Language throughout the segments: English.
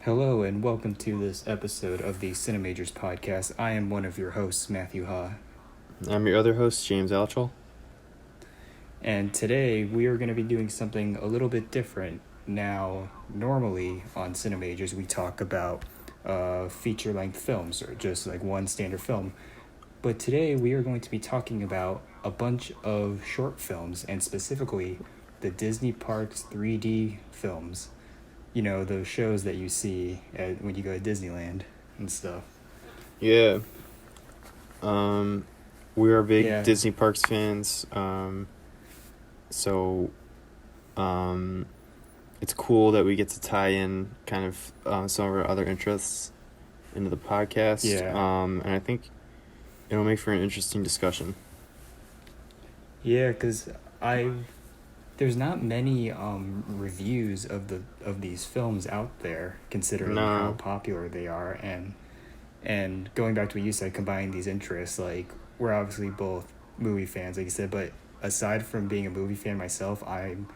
Hello and welcome to this episode of the CineMajors podcast. I am one of your hosts, Matthew Ha. I'm your other host, James Altschul. And today we are going to be doing something a little bit different. Now, normally on CineMajors we talk about feature-length films or just like one standard film. But today we are going to be talking about a bunch of short films and specifically the Disney Parks 3D films. You know, those shows that you see when you go to Disneyland and stuff. Yeah. We are big Disney Parks fans. So it's cool that we get to tie in kind of some of our other interests into the podcast. Yeah. And I think it'll make for an interesting discussion. Yeah, because there's not many reviews of these films out there, considering how popular they are, and going back to what you said, combining these interests, like we're obviously both movie fans, like you said, but aside from being a movie fan myself, I'm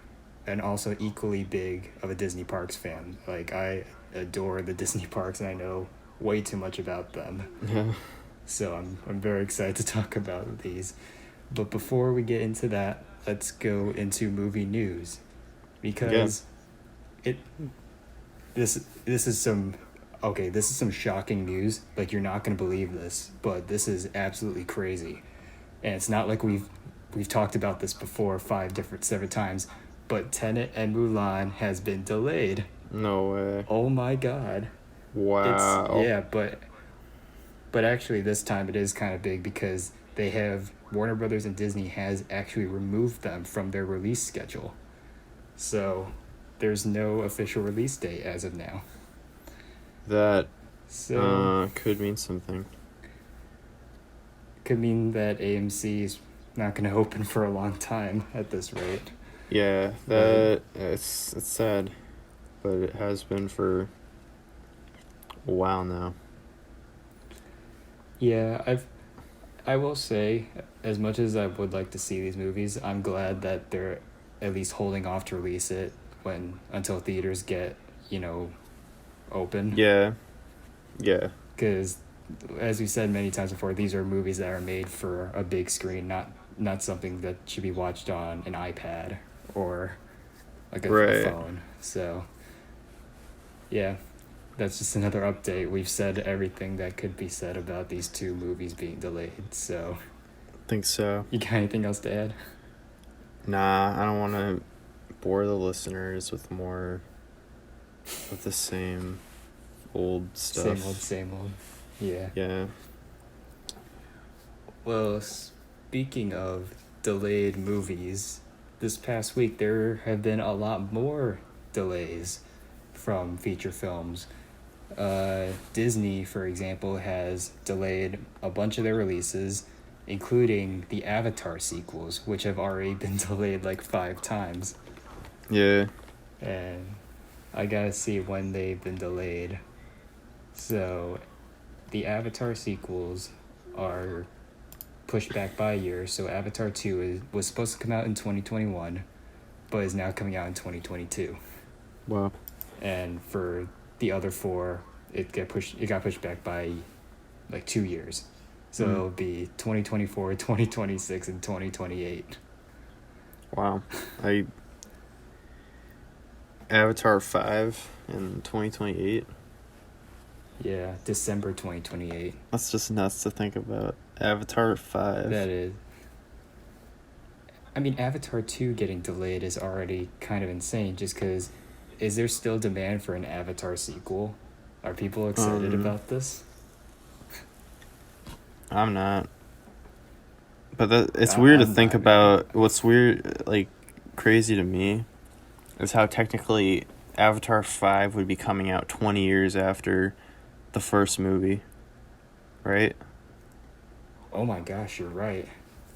also equally big of a Disney Parks fan. Like I adore the Disney Parks, and I know way too much about them. Yeah. So I'm very excited to talk about these. But before we get into that, let's go into movie news, because this is some shocking news. Like, you're not going to believe this, but this is absolutely crazy. And it's not like we've talked about this before seven times, but Tenet and Mulan has been delayed. No way. Oh my god. Wow. But actually this time it is kind of big, because Warner Brothers and Disney has actually removed them from their release schedule. So there's no official release date as of now. That could mean something. Could mean that AMC is not going to open for a long time at this rate. Yeah, it's sad, but it has been for a while now. Yeah, I will say, as much as I would like to see these movies, I'm glad that they're at least holding off to release it until theaters get, open. Yeah. Because, as we said many times before, these are movies that are made for a big screen, not something that should be watched on an iPad or like a phone. So, yeah. That's just another update. We've said everything that could be said about these two movies being delayed, so... I think so. You got anything else to add? Nah, I don't want to bore the listeners with more of the same old stuff. Same old. Yeah. Yeah. Well, speaking of delayed movies, this past week there have been a lot more delays from feature films. Disney, for example, has delayed a bunch of their releases, including the Avatar sequels, which have already been delayed like 5 times. Yeah. And I gotta see when they've been delayed. So, the Avatar sequels are pushed back by a year. So Avatar 2 was supposed to come out in 2021, but is now coming out in 2022. Wow. And for the other 4, it got pushed back by like 2 years. So it'll be 2024, 2026, and 2028. Wow. Avatar 5 in 2028. Yeah, December 2028. That's just nuts to think about. Avatar 5. That is. I mean, Avatar 2 getting delayed is already kind of insane, just because... Is there still demand for an Avatar sequel? Are people excited about this? I'm not. But it's weird to think about. What's weird, like, crazy to me, is how technically Avatar 5 would be coming out 20 years after the first movie. Right? Oh my gosh, you're right.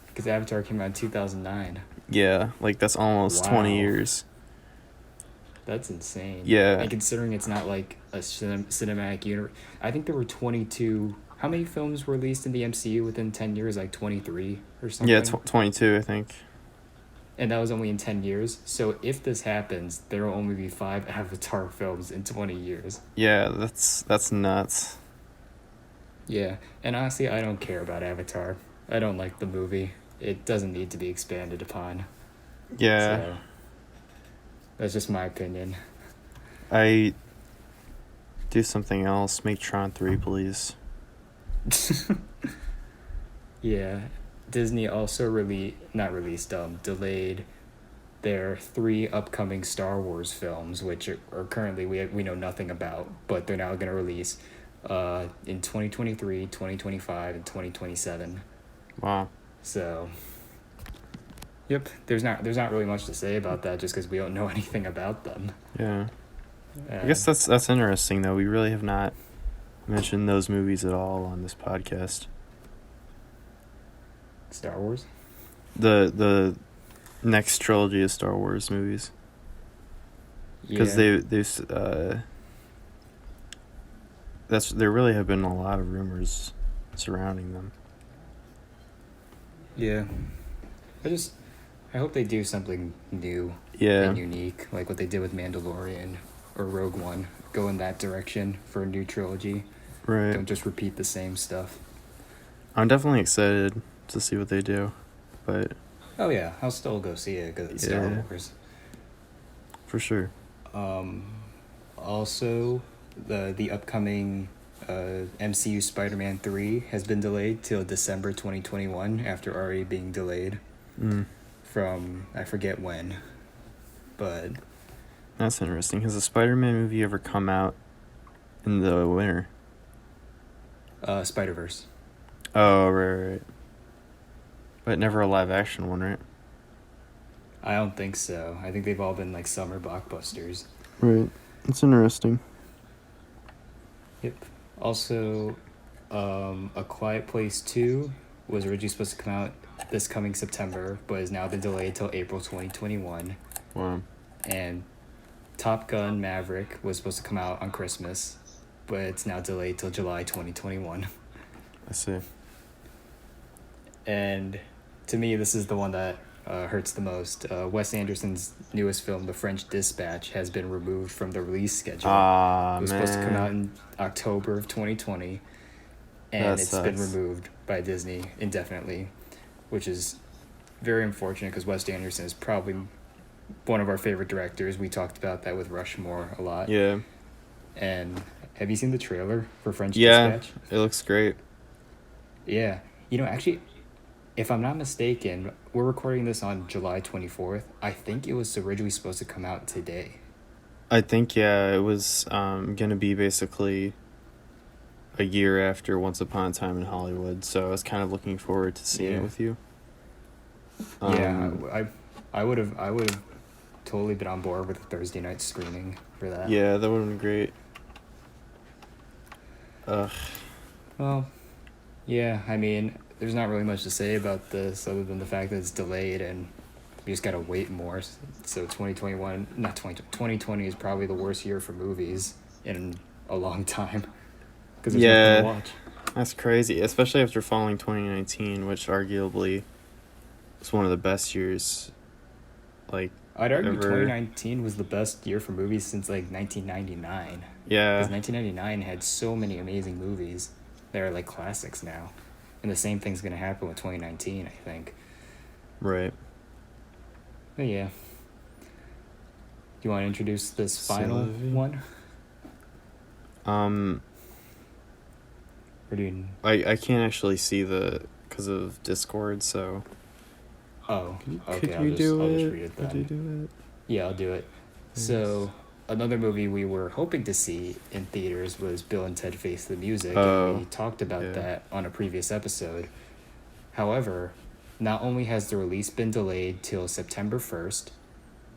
Because Avatar came out in 2009. Yeah, like, that's almost 20 years. That's insane. Yeah. And considering it's not like a cinematic universe. I think there were 22... How many films were released in the MCU within 10 years? Like 23 or something? Yeah, 22, I think. and that was only in 10 years. So if this happens, there will only be 5 Avatar films in 20 years. Yeah, that's nuts. Yeah, and honestly, I don't care about Avatar. I don't like the movie. It doesn't need to be expanded upon. Yeah. So that's just my opinion. I do something else. Make Tron 3, please. Yeah, Disney also delayed their 3 upcoming Star Wars films, which are currently we know nothing about, but they're now going to release in 2023, 2025, and 2027. Wow. So, yep, there's not really much to say about that just because we don't know anything about them. Yeah. I guess that's interesting, though. We really have not mentioned those movies at all on this podcast. Star Wars? The next trilogy of Star Wars movies. Because there really have been a lot of rumors surrounding them. Yeah. I hope they do something new and unique, like what they did with Mandalorian or Rogue One. Go in that direction for a new trilogy. Right. Don't just repeat the same stuff. I'm definitely excited to see what they do, but... Oh yeah, I'll still go see it because it's Star Wars. For sure. Also, the upcoming MCU Spider-Man 3 has been delayed till December 2021 after already being delayed from I forget when, but... That's interesting. Has a Spider-Man movie ever come out in the winter? Spider-Verse. Oh, right. But never a live-action one, right? I don't think so. I think they've all been like summer blockbusters. Right. It's interesting. Yep. Also, A Quiet Place 2 was originally supposed to come out this coming September, but has now been delayed till April 2021. Wow. And Top Gun Maverick was supposed to come out on Christmas, but it's now delayed till July 2021. I see. And to me, this is the one that hurts the most. Wes Anderson's newest film, The French Dispatch, has been removed from the release schedule. It was supposed to come out in October of 2020, and it's been removed by Disney indefinitely, which is very unfortunate because Wes Anderson is probably one of our favorite directors. We talked about that with Rushmore a lot. Yeah. And have you seen the trailer for French Dispatch? Yeah, it looks great. Yeah. Actually, if I'm not mistaken, we're recording this on July 24th. I think it was originally supposed to come out today. I think, it was going to be basically a year after Once Upon a Time in Hollywood, so I was kind of looking forward to seeing it with you. I would have totally been on board with a Thursday night screening for that. Yeah, that would have been great. Well, yeah, I mean, there's not really much to say about this other than the fact that it's delayed and we just gotta wait more. So 2020 is probably the worst year for movies in a long time because there's nothing to watch. That's crazy, especially after following 2019, which arguably was one of the best years. Like, I'd argue ever. 2019 was the best year for movies since like 1999. Yeah. Because 1999 had so many amazing movies that are like classics now. And the same thing's going to happen with 2019, I think. Right. But yeah. Do you want to introduce this final one? Or do you... I can't actually see because of Discord, so... Oh, okay, I'll just read it then. Could you do it? Yeah, I'll do it. Yes. So, another movie we were hoping to see in theaters was Bill and Ted Face the Music, and we talked about that on a previous episode. However, not only has the release been delayed till September 1st,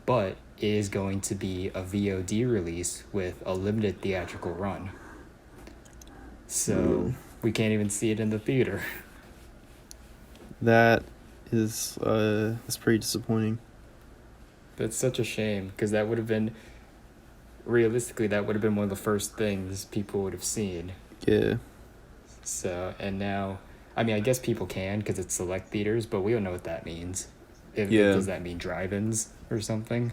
but it is going to be a VOD release with a limited theatrical run. So, we can't even see it in the theater. That's pretty disappointing. That's such a shame, because that would have been... Realistically, that would have been one of the first things people would have seen. Yeah. So, and now... I mean, I guess people can, because it's select theaters, but we don't know what that means. Does that mean drive-ins or something?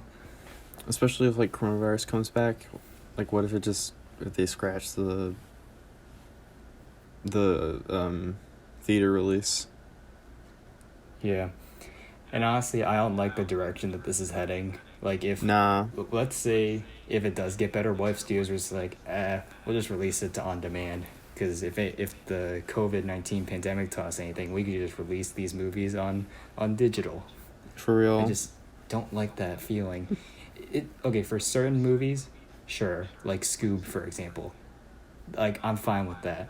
Especially if like coronavirus comes back, like what if if they scratch the theater release? Yeah. And honestly, I don't like the direction that this is heading. Like, Nah. let's say if it does get better, what if studios was like, we'll just release it to on demand? Because if the COVID-19 pandemic taught us anything, we could just release these movies on digital. For real. I just don't like that feeling. Okay, for certain movies, sure, like Scoob, for example. Like, I'm fine with that.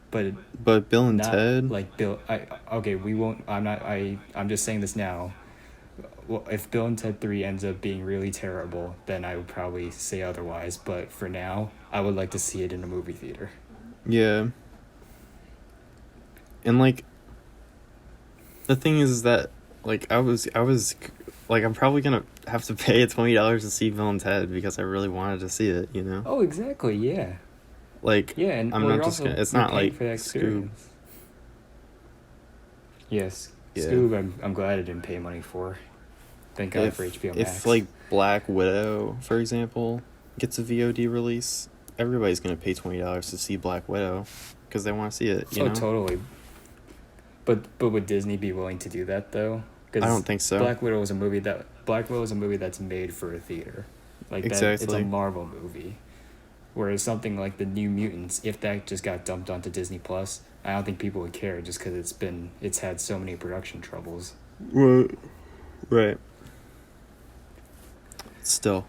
But Bill and Ted, like we won't. I'm just saying this now. Well, if Bill and Ted 3 ends up being really terrible, then I would probably say otherwise. But for now, I would like to see it in a movie theater. yeah. And like, the thing is that like I was like, I'm probably gonna have to pay $20 to see Bill and Ted because I really wanted to see it, you know. Oh, exactly. Yeah. Like, yeah, and I'm not just gonna. It's not like for that experience. Scoob. Yes, Yeah. Scoob. I'm glad I didn't pay money for. Thank God for HBO Max. If like Black Widow, for example, gets a VOD release, everybody's gonna pay $20 to see Black Widow because they want to see it. You know? Totally. But would Disney be willing to do that though? I don't think so. Black Widow is a movie that's made for a theater. Like exactly. That, it's a Marvel movie. Whereas something like the New Mutants, if that just got dumped onto Disney Plus, I don't think people would care just because it's had so many production troubles. Right. Still,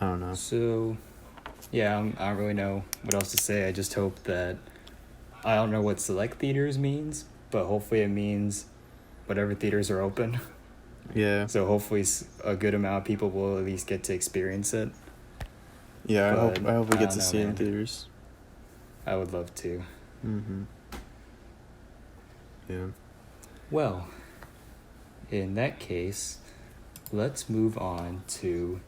I don't know. So, yeah, I don't really know what else to say. I just hope that I don't know what select theaters means, but hopefully it means whatever theaters are open. Yeah. So hopefully a good amount of people will at least get to experience it. Yeah, I hope we get to see it in theaters. I would love to. Mm-hmm. Yeah. Well, in that case, let's move on to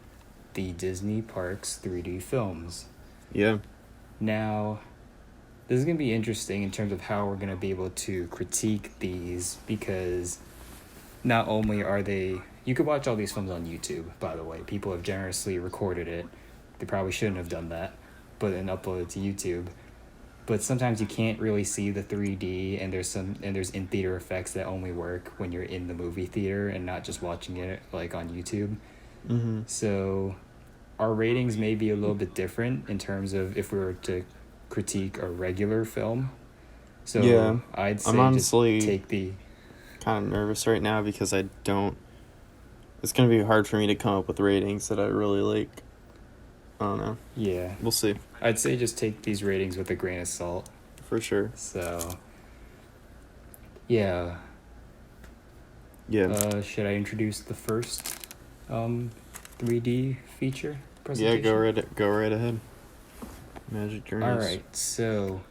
the Disney Parks 3D films. Yeah. Now, this is going to be interesting in terms of how we're going to be able to critique these, because not only are they... You could watch all these films on YouTube, by the way. People have generously recorded it. They probably shouldn't have done that, but then upload it to YouTube. But sometimes you can't really see the 3D, and there's in-theater effects that only work when you're in the movie theater and not just watching it like on YouTube. Mm-hmm. So our ratings may be a little bit different in terms of if we were to critique a regular film. So yeah, I'd say I'm honestly just take the... kind of nervous right now because I don't... It's going to be hard for me to come up with ratings that I really like. I don't know. Yeah. We'll see. I'd say just take these ratings with a grain of salt. For sure. So, yeah. Yeah. Should I introduce the first 3D feature presentation? Yeah, go right ahead. Magic Journeys. All right. So,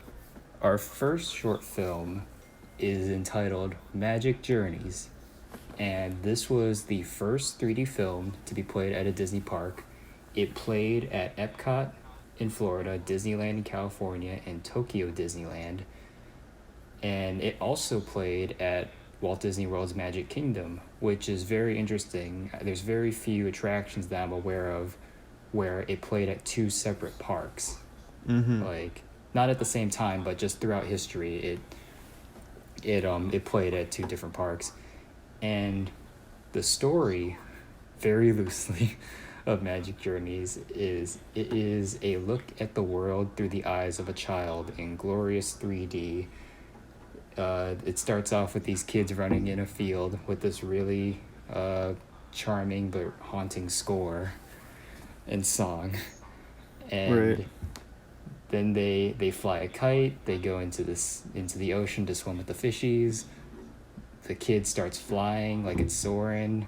our first short film is entitled Magic Journeys, and this was the first 3D film to be played at a Disney park. It played at Epcot in Florida, Disneyland in California, and Tokyo Disneyland. And it also played at Walt Disney World's Magic Kingdom, which is very interesting. There's very few attractions that I'm aware of where it played at two separate parks. Mm-hmm. Like, not at the same time, but just throughout history, it played at two different parks. And the story, very loosely, of Magic Journeys is a look at the world through the eyes of a child in glorious 3D. It starts off with these kids running in a field with this really charming but haunting score and song. And right. Then they fly a kite, they go into the ocean to swim with the fishies. The kid starts flying like it's soaring.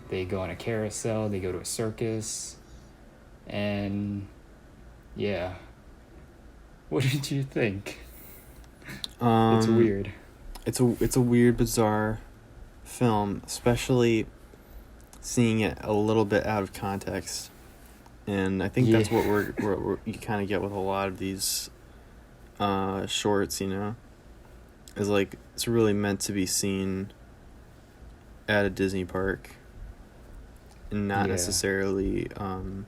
They go on a carousel, they go to a circus, and yeah. What did you think? It's weird. It's a weird, bizarre film, especially seeing it a little bit out of context. And I think that's what you kind of get with a lot of these shorts, you know. is like it's really meant to be seen at a Disney park and not Yeah. necessarily on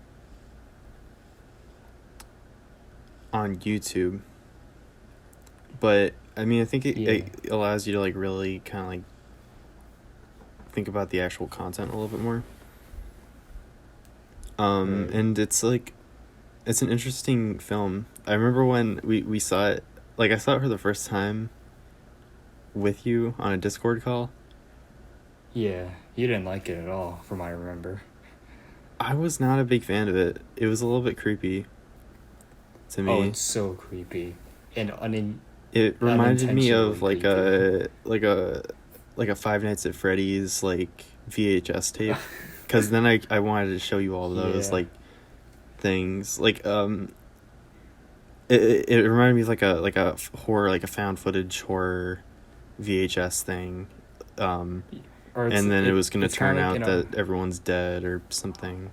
YouTube. But I mean, I think Yeah. it allows you to like really kind of like think about the actual content a little bit more. Right. And it's like it's an interesting film. I remember when we saw it, like I saw it for the first time with you on a Discord call. Yeah. You didn't like it at all, from what I remember. I was not a big fan of it. It was a little bit creepy to Oh, me. it's so creepy. And It reminded me of unintentionally creepy. like a Five Nights at Freddy's like VHS tape, because then I wanted to show you all those Yeah. like things like it reminded me of like a horror, like a found footage horror VHS thing, Or and then it was gonna it's kind turn of like out that everyone's dead or something.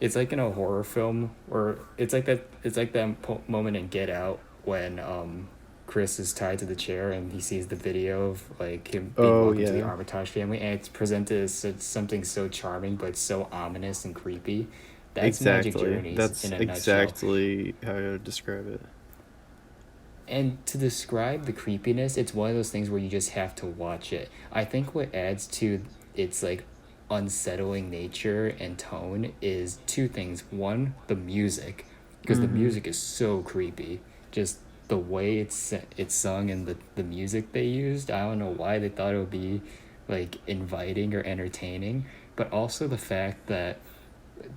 it's like in a horror film, or it's like that moment in Get Out when Chris is tied to the chair and he sees the video of like him being Oh welcomed to the yeah, Armitage family, and it's presented as something so charming but so ominous and creepy. That's Magic exactly. Journeys That's in a nutshell. exactly how I would describe it. And to describe the creepiness, it's one of those things where you just have to watch it. I think what adds to its like unsettling nature and tone is two things. One, the music, because the Mm-hmm. music is so creepy. Just the way it's sung and the music they used. I don't know why they thought it would be like inviting or entertaining, but also the fact that,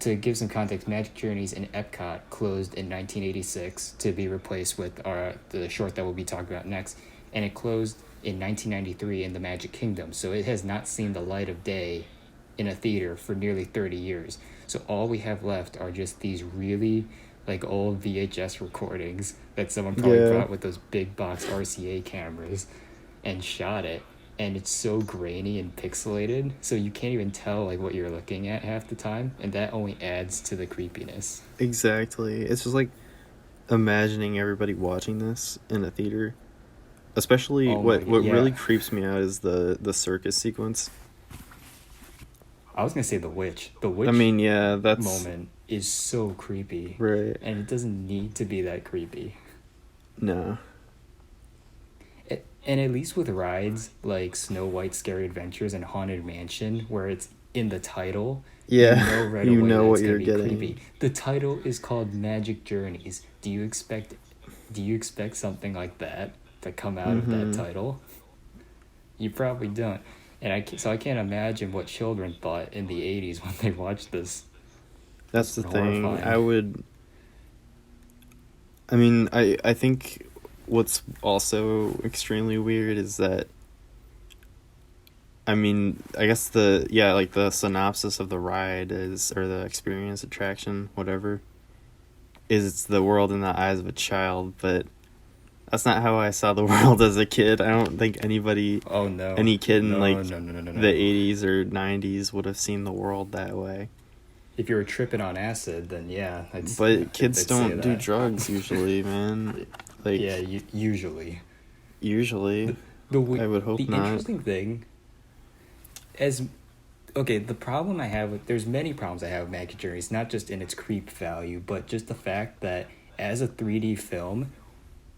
to give some context, Magic Journeys in Epcot closed in 1986 to be replaced with the short that we'll be talking about next, and it closed in 1993 in the Magic Kingdom. So it has not seen the light of day in a theater for nearly 30 years. So all we have left are just these really like old VHS recordings that someone probably Yeah, brought with those big box RCA cameras and shot it, and it's so grainy and pixelated so you can't even tell like what you're looking at half the time, and that only adds to the creepiness. exactly. It's just like imagining everybody watching this in a theater. Especially Oh my god, what yeah. really creeps me out is the circus sequence. I was gonna say the I witch mean, yeah, that's moment is so creepy, right. and it doesn't need to be that creepy. No. And at least with rides like Snow White's Scary Adventures and Haunted Mansion, where it's in the title, you Yeah, know right you away know that what it's gonna you're be creepy. getting. The title is called Magic Journeys. Do you expect something like that to come out of that Mm-hmm. title? You probably don't. And so I can't imagine what children thought in the 80s when they watched this. That's Must the have been thing. horrifying. I mean, I think what's also extremely weird is that, I mean, I guess like the synopsis of the ride is, or the experience, attraction, whatever, is it's the world in the eyes of a child, but that's not how I saw the world as a kid. I don't think Oh no. any kid in No, like no, no, no, no, the no. 80s or 90s would have seen the world that way. If you were tripping on acid, then yeah, But kids I'd say don't do that. drugs usually, man. Like, Yeah, usually. usually. I would The hope not. interesting thing, as okay, the problem I have with, there's many problems I have with Magic Journeys, not just in its creep value, but just the fact that as a 3D film,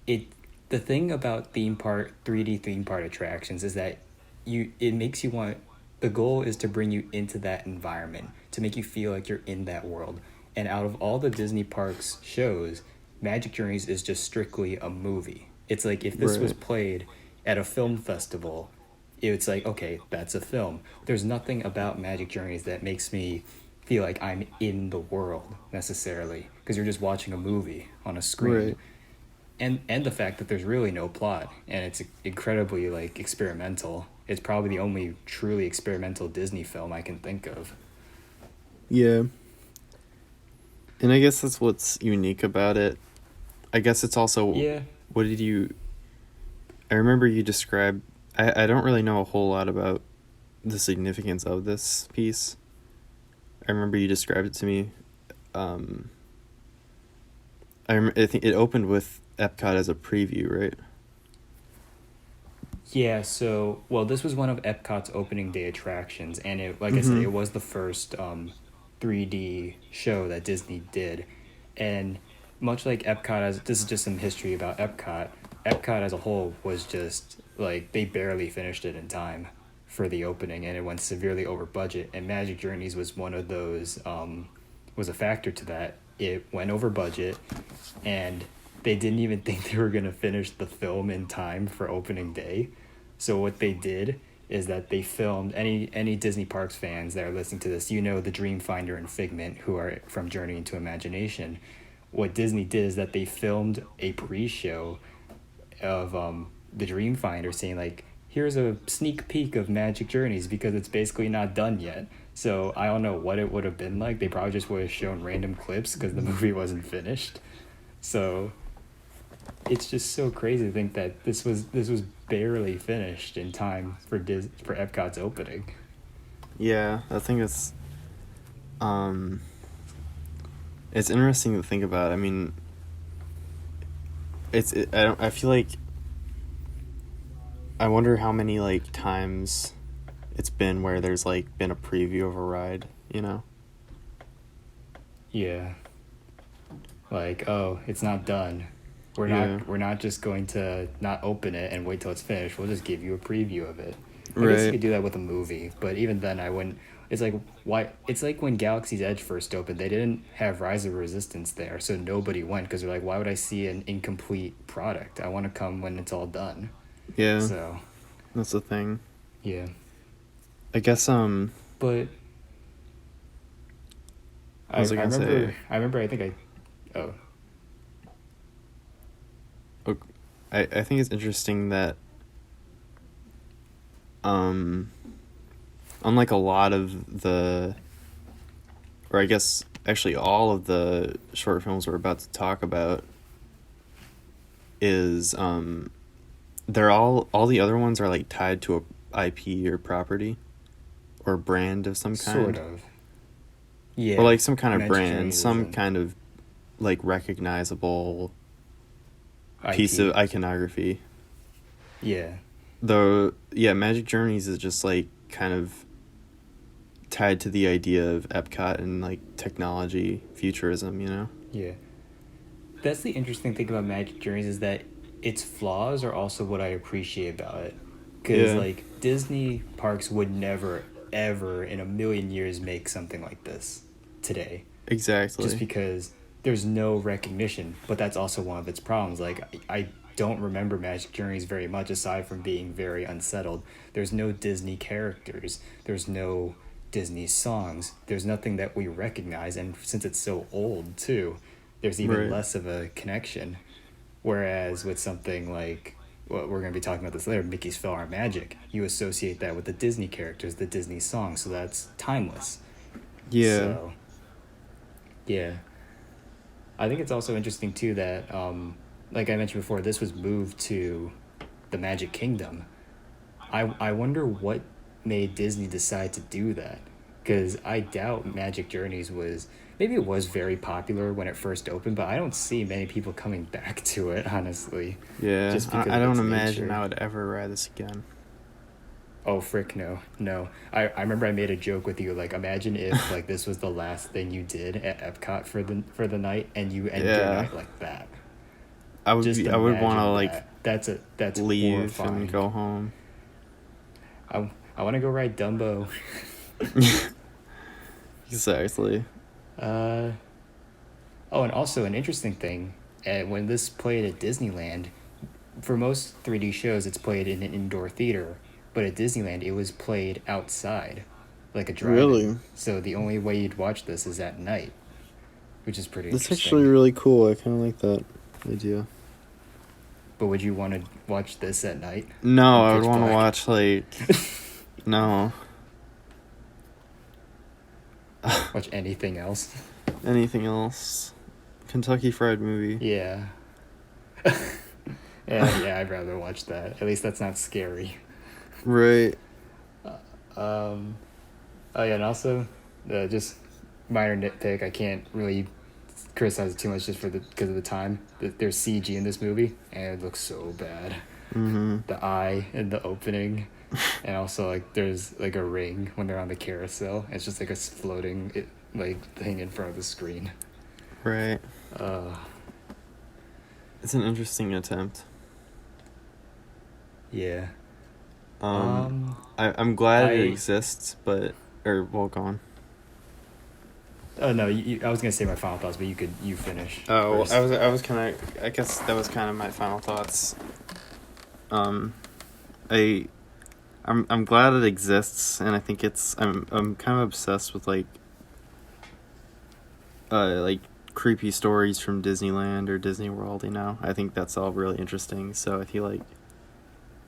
it the thing about 3D theme park attractions is that it makes you want, the goal is to bring you into that environment, to make you feel like you're in that world. And out of all the Disney parks shows, Magic Journeys is just strictly a movie. It's like if this was Right. played at a film festival, it's like, okay, that's a film. There's nothing about Magic Journeys that makes me feel like I'm in the world necessarily, because you're just watching a movie on a screen. Right. And the fact that there's really no plot, and it's incredibly like experimental. It's probably the only truly experimental Disney film I can think of. Yeah. And I guess that's what's unique about it. I guess it's also, Yeah. what did you, I remember you described, I don't really know a whole lot about the significance of this piece. I remember you described it to me. Um, I think it opened with Epcot as a preview, right? Yeah, so well, this was one of Epcot's opening day attractions, and it, like I said, Mm-hmm. it was the first 3D show that Disney did, and much like Epcot, as this is just some history about Epcot. Epcot as a whole was just like they barely finished it in time for the opening, and it went severely over budget. And Magic Journeys was one of those was a factor to that. It went over budget, and they didn't even think they were gonna finish the film in time for opening day. So what they did is that they filmed any Disney Parks fans that are listening to this, you know, the Dreamfinder and Figment, who are from Journey into Imagination. What Disney did is that they filmed a pre-show of the Dreamfinder, saying like, here's a sneak peek of Magic Journeys, because it's basically not done yet. So I don't know what it would have been like. They probably just would have shown random clips because the movie wasn't finished. So it's just so crazy to think that this was barely finished in time for Epcot's opening. Yeah, I think it's interesting to think about. I mean, I feel like I wonder how many like times it's been where there's like been a preview of a ride, you know? Yeah. Like, oh, it's not done. We're not just going to not open it and wait till it's finished. We'll just give you a preview of it. I guess you could do that with a movie, but even then I wouldn't. It's like why it's like when Galaxy's Edge first opened, they didn't have Rise of Resistance there, so nobody went because they're like, why would I see an incomplete product? I want to come when it's all done. Yeah. So That's the thing. yeah. I guess But what was I gonna say? I remember I think I oh I think it's interesting that unlike a lot of the, or I guess actually all of the short films we're about to talk about, is they're all the other ones are like tied to a IP or property or brand of some kind. sort of. Yeah. Or like some kind of Magic brand, Journeys some isn't kind of like recognizable piece IP. of iconography. Yeah. Though, yeah, Magic Journeys is just like kind of tied to the idea of Epcot and like technology, futurism, you know? Yeah. That's the interesting thing about Magic Journeys, is that its flaws are also what I appreciate about it. Because, Yeah. like, Disney parks would never, ever in a million years make something like this today. Exactly. Just because there's no recognition. But that's also one of its problems. Like, I don't remember Magic Journeys very much, aside from being very unsettled. There's no Disney characters. There's no Disney songs. There's nothing that we recognize. And since it's so old, too, there's even less of a connection. Whereas with something like, well, we're going to be talking about this later, Mickey's PhilharMagic, you associate that with the Disney characters, the Disney songs, so that's timeless. Yeah. So, yeah. I think it's also interesting, too, that, like I mentioned before, this was moved to the Magic Kingdom. I wonder what made Disney decide to do that. Because I doubt Magic Journeys was... Maybe it was very popular when it first opened, but I don't see many people coming back to it, honestly. Yeah. Just because I of don't its imagine nature. I would ever ride this again. Oh, frick, no. No. I remember I made a joke with you, like, imagine if, like, this was the last thing you did at Epcot for the night, and you end your night like that. I would Just I would want to imagine like that. That's leave horrifying. and go home. I want to go ride Dumbo. Exactly. Oh, and also an interesting thing, when this played at Disneyland, for most 3D shows, it's played in an indoor theater, but at Disneyland, it was played outside, like a drive-in. Really? So the only way you'd watch this is at night, which is pretty That's interesting. actually really cool. I kind of like that idea. But would you want to watch this at night? No, I would Pitch want to black? watch like no. Watch anything else? Anything else? Kentucky Fried Movie. Yeah. Yeah, I'd rather watch that. At least that's not scary. Right. Oh yeah, and also, just minor nitpick. I can't really criticize it too much just because of the time. There's CG in this movie, and it looks so bad. Mm-hmm. The eye in the opening, and also like there's like a ring when they're on the carousel. It's just like a floating thing in front of the screen. Right. Uh, It's an interesting attempt. yeah. I'm glad it I exists, but well, go on. Oh no, I was gonna say my final thoughts, but you finish Oh, first. I was kind of, I guess that was kind of my final thoughts. Um, I I'm glad it exists, and I think I'm kind of obsessed with like creepy stories from Disneyland or Disney World. I think that's all really interesting. So I feel like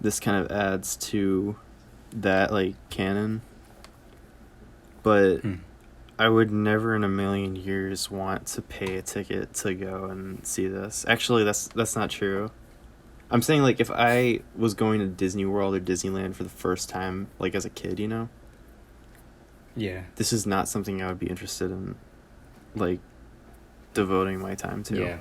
this kind of adds to that like canon, but I would never in a million years want to pay a ticket to go and see this. Actually, that's not true. I'm saying like if I was going to Disney World or Disneyland for the first time, like as a kid, Yeah. this is not something I would be interested in, like devoting my time to. Yeah.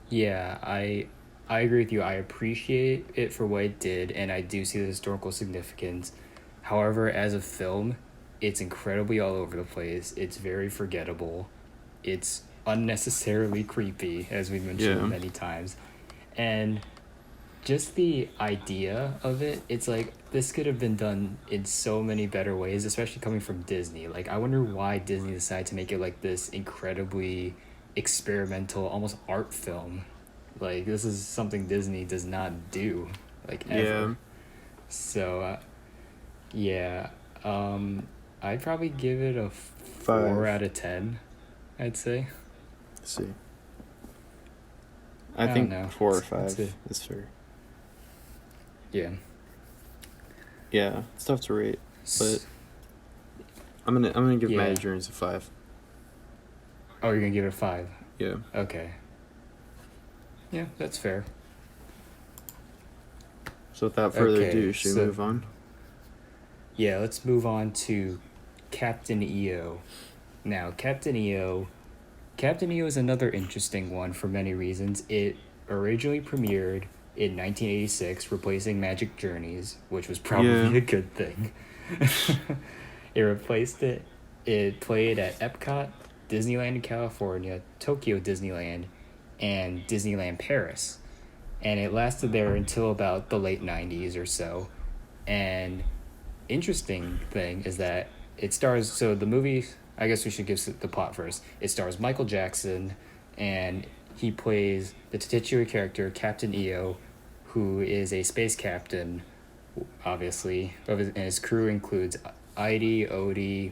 Yeah, I agree with you. I appreciate it for what it did, and I do see the historical significance. However, as a film, it's incredibly all over the place. It's very forgettable. It's unnecessarily creepy, as we mentioned many times. And just the idea of it, it's like this could have been done in so many better ways, especially coming from Disney. Like, I wonder why Disney decided to make it like this incredibly experimental, almost art film. Like, this is something Disney does not do, like, ever. Yeah. So, yeah. I'd probably give it a 4 5 out of 10, I'd say. Let's see. I think don't know. 4 or 5 is fair. Yeah. Yeah, it's tough to rate, but I'm gonna give Magic Journeys a 5. Oh, you're gonna give it a 5? Yeah. Okay. Yeah, that's fair. So without further ado, should we move on? Yeah, let's move on to Captain EO. Now, Captain EO is another interesting one for many reasons. It originally premiered in 1986, replacing Magic Journeys, which was probably a good thing. It replaced it. It played at Epcot, Disneyland in California, Tokyo Disneyland, and Disneyland Paris. And it lasted there until about the late 90s or so. And interesting thing is that it stars, so the movie, I guess we should give the plot first. It stars Michael Jackson, and he plays the titular character, Captain EO, who is a space captain, obviously, and his crew includes Idie, Odie,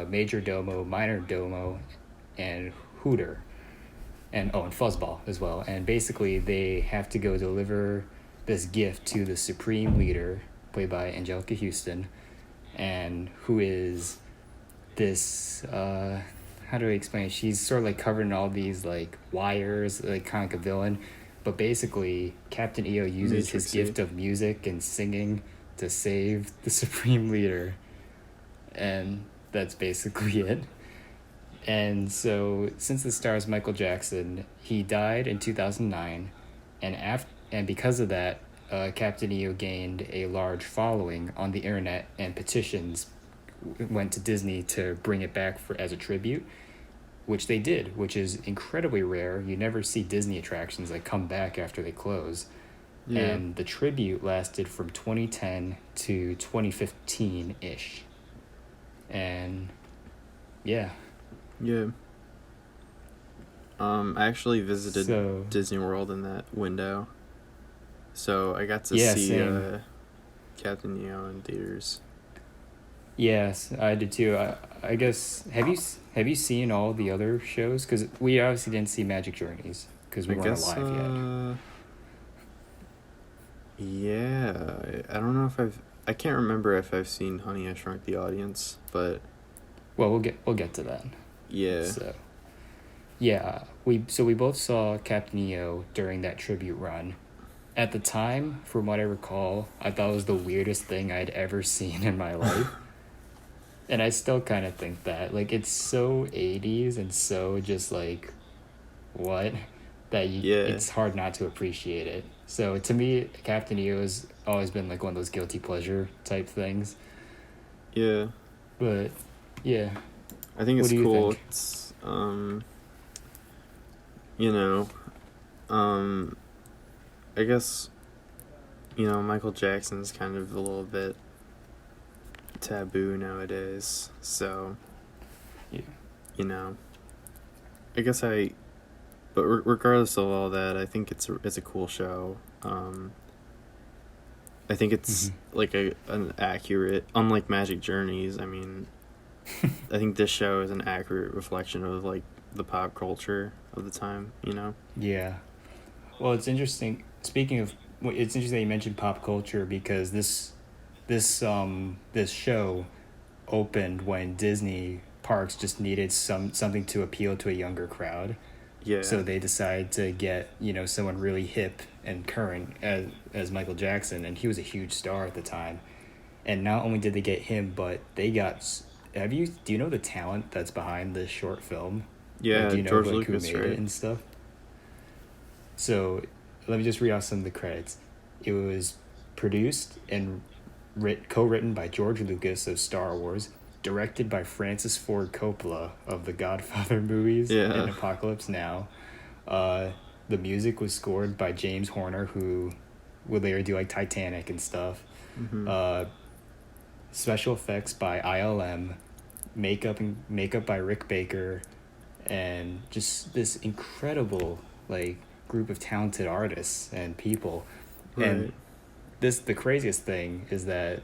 Major Domo, Minor Domo, and Hooter, and Fuzzball as well. And basically, they have to go deliver this gift to the Supreme Leader, played by Angelica Houston, and who is this, how do I explain it? She's sort of like covered in all these like wires, like kind of like a villain. But basically, Captain EO uses his gift of music and singing to save the Supreme Leader. And that's basically it. And so, since the stars Michael Jackson, he died in 2009. And because of that, Captain EO gained a large following on the internet, and petitions went to Disney to bring it back as a tribute, which they did, which is incredibly rare. You never see Disney attractions like come back after they close. Yeah. And the tribute lasted from 2010 to 2015-ish. And yeah. Yeah. I actually visited Disney World in that window. So I got to see Captain EO in theaters. Yes, I did too. I guess have you seen all the other shows? Because we obviously didn't see Magic Journeys because we weren't alive yet. Yeah, I don't know if I can't remember if I've seen Honey, I Shrunk the Audience, but well, we'll get to that. Yeah. So yeah, we both saw Captain EO during that tribute run. At the time, from what I recall, I thought it was the weirdest thing I'd ever seen in my life. And I still kind of think that. Like, it's so 80s and so just like, what? that Yeah. it's hard not to appreciate it. So to me, Captain EO has always been like one of those guilty pleasure type things. Yeah. But yeah, I think what it's do you cool. think? It's you know, um I guess, Michael Jackson's kind of a little bit taboo nowadays. So, Yeah. you know, I guess but regardless of all that, I think it's a cool show. I think it's like an accurate, unlike Magic Journeys. I mean, I think this show is an accurate reflection of like the pop culture of the time. Yeah. Well, it's interesting. Speaking of, it's interesting that you mentioned pop culture because this show opened when Disney parks just needed something to appeal to a younger crowd. Yeah. So they decided to get someone really hip and current as Michael Jackson, and he was a huge star at the time. And not only did they get him, but they got. Do you know the talent that's behind this short film? Yeah, like, do you know George like Lucas, who made right? it and stuff? So let me just read off some of the credits. It was produced and co-written by George Lucas of Star Wars, directed by Francis Ford Coppola of the Godfather movies and Apocalypse Now. The music was scored by James Horner, who would later do like Titanic and stuff. Mm-hmm. Special effects by ILM, makeup by Rick Baker, and just this incredible like group of talented artists and people. Right. And the craziest thing is that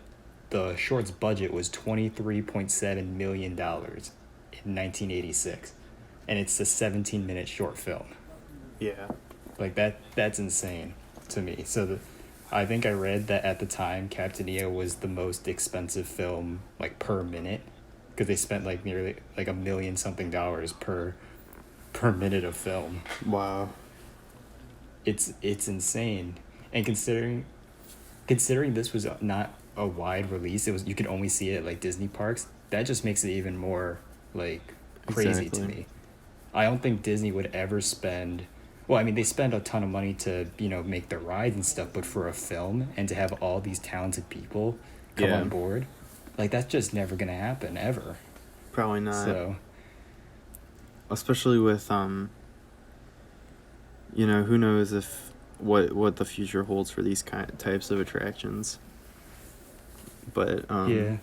the short's budget was $23.7 million in 1986, and it's a 17-minute short film. Yeah. Like that's insane to me. So I think I read that at the time Captain EO was the most expensive film like per minute, because they spent like nearly like $1 million something per minute of film. Wow. It's insane. And considering this was not a wide release, you could only see it at like Disney parks, that just makes it even more like crazy to me. I don't think Disney would ever spend, well, I mean, they spend a ton of money to make the rides and stuff, but for a film and to have all these talented people come on board, like that's just never gonna happen ever. Probably not. So especially with who knows if what the future holds for these types of attractions. But yeah,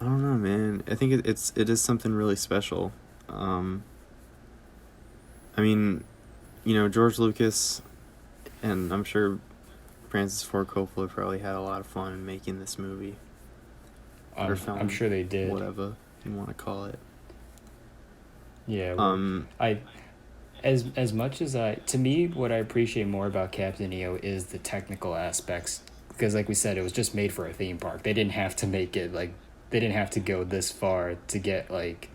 I don't know, man. I think it is something really special. I mean, George Lucas, and I'm sure Francis Ford Coppola probably had a lot of fun in making this movie. Or film, I'm sure they did. Whatever you want to call it. Yeah. Well, as much as to me, what I appreciate more about Captain EO is the technical aspects, because like we said, it was just made for a theme park. They didn't have to make it like, they didn't have to go this far to get like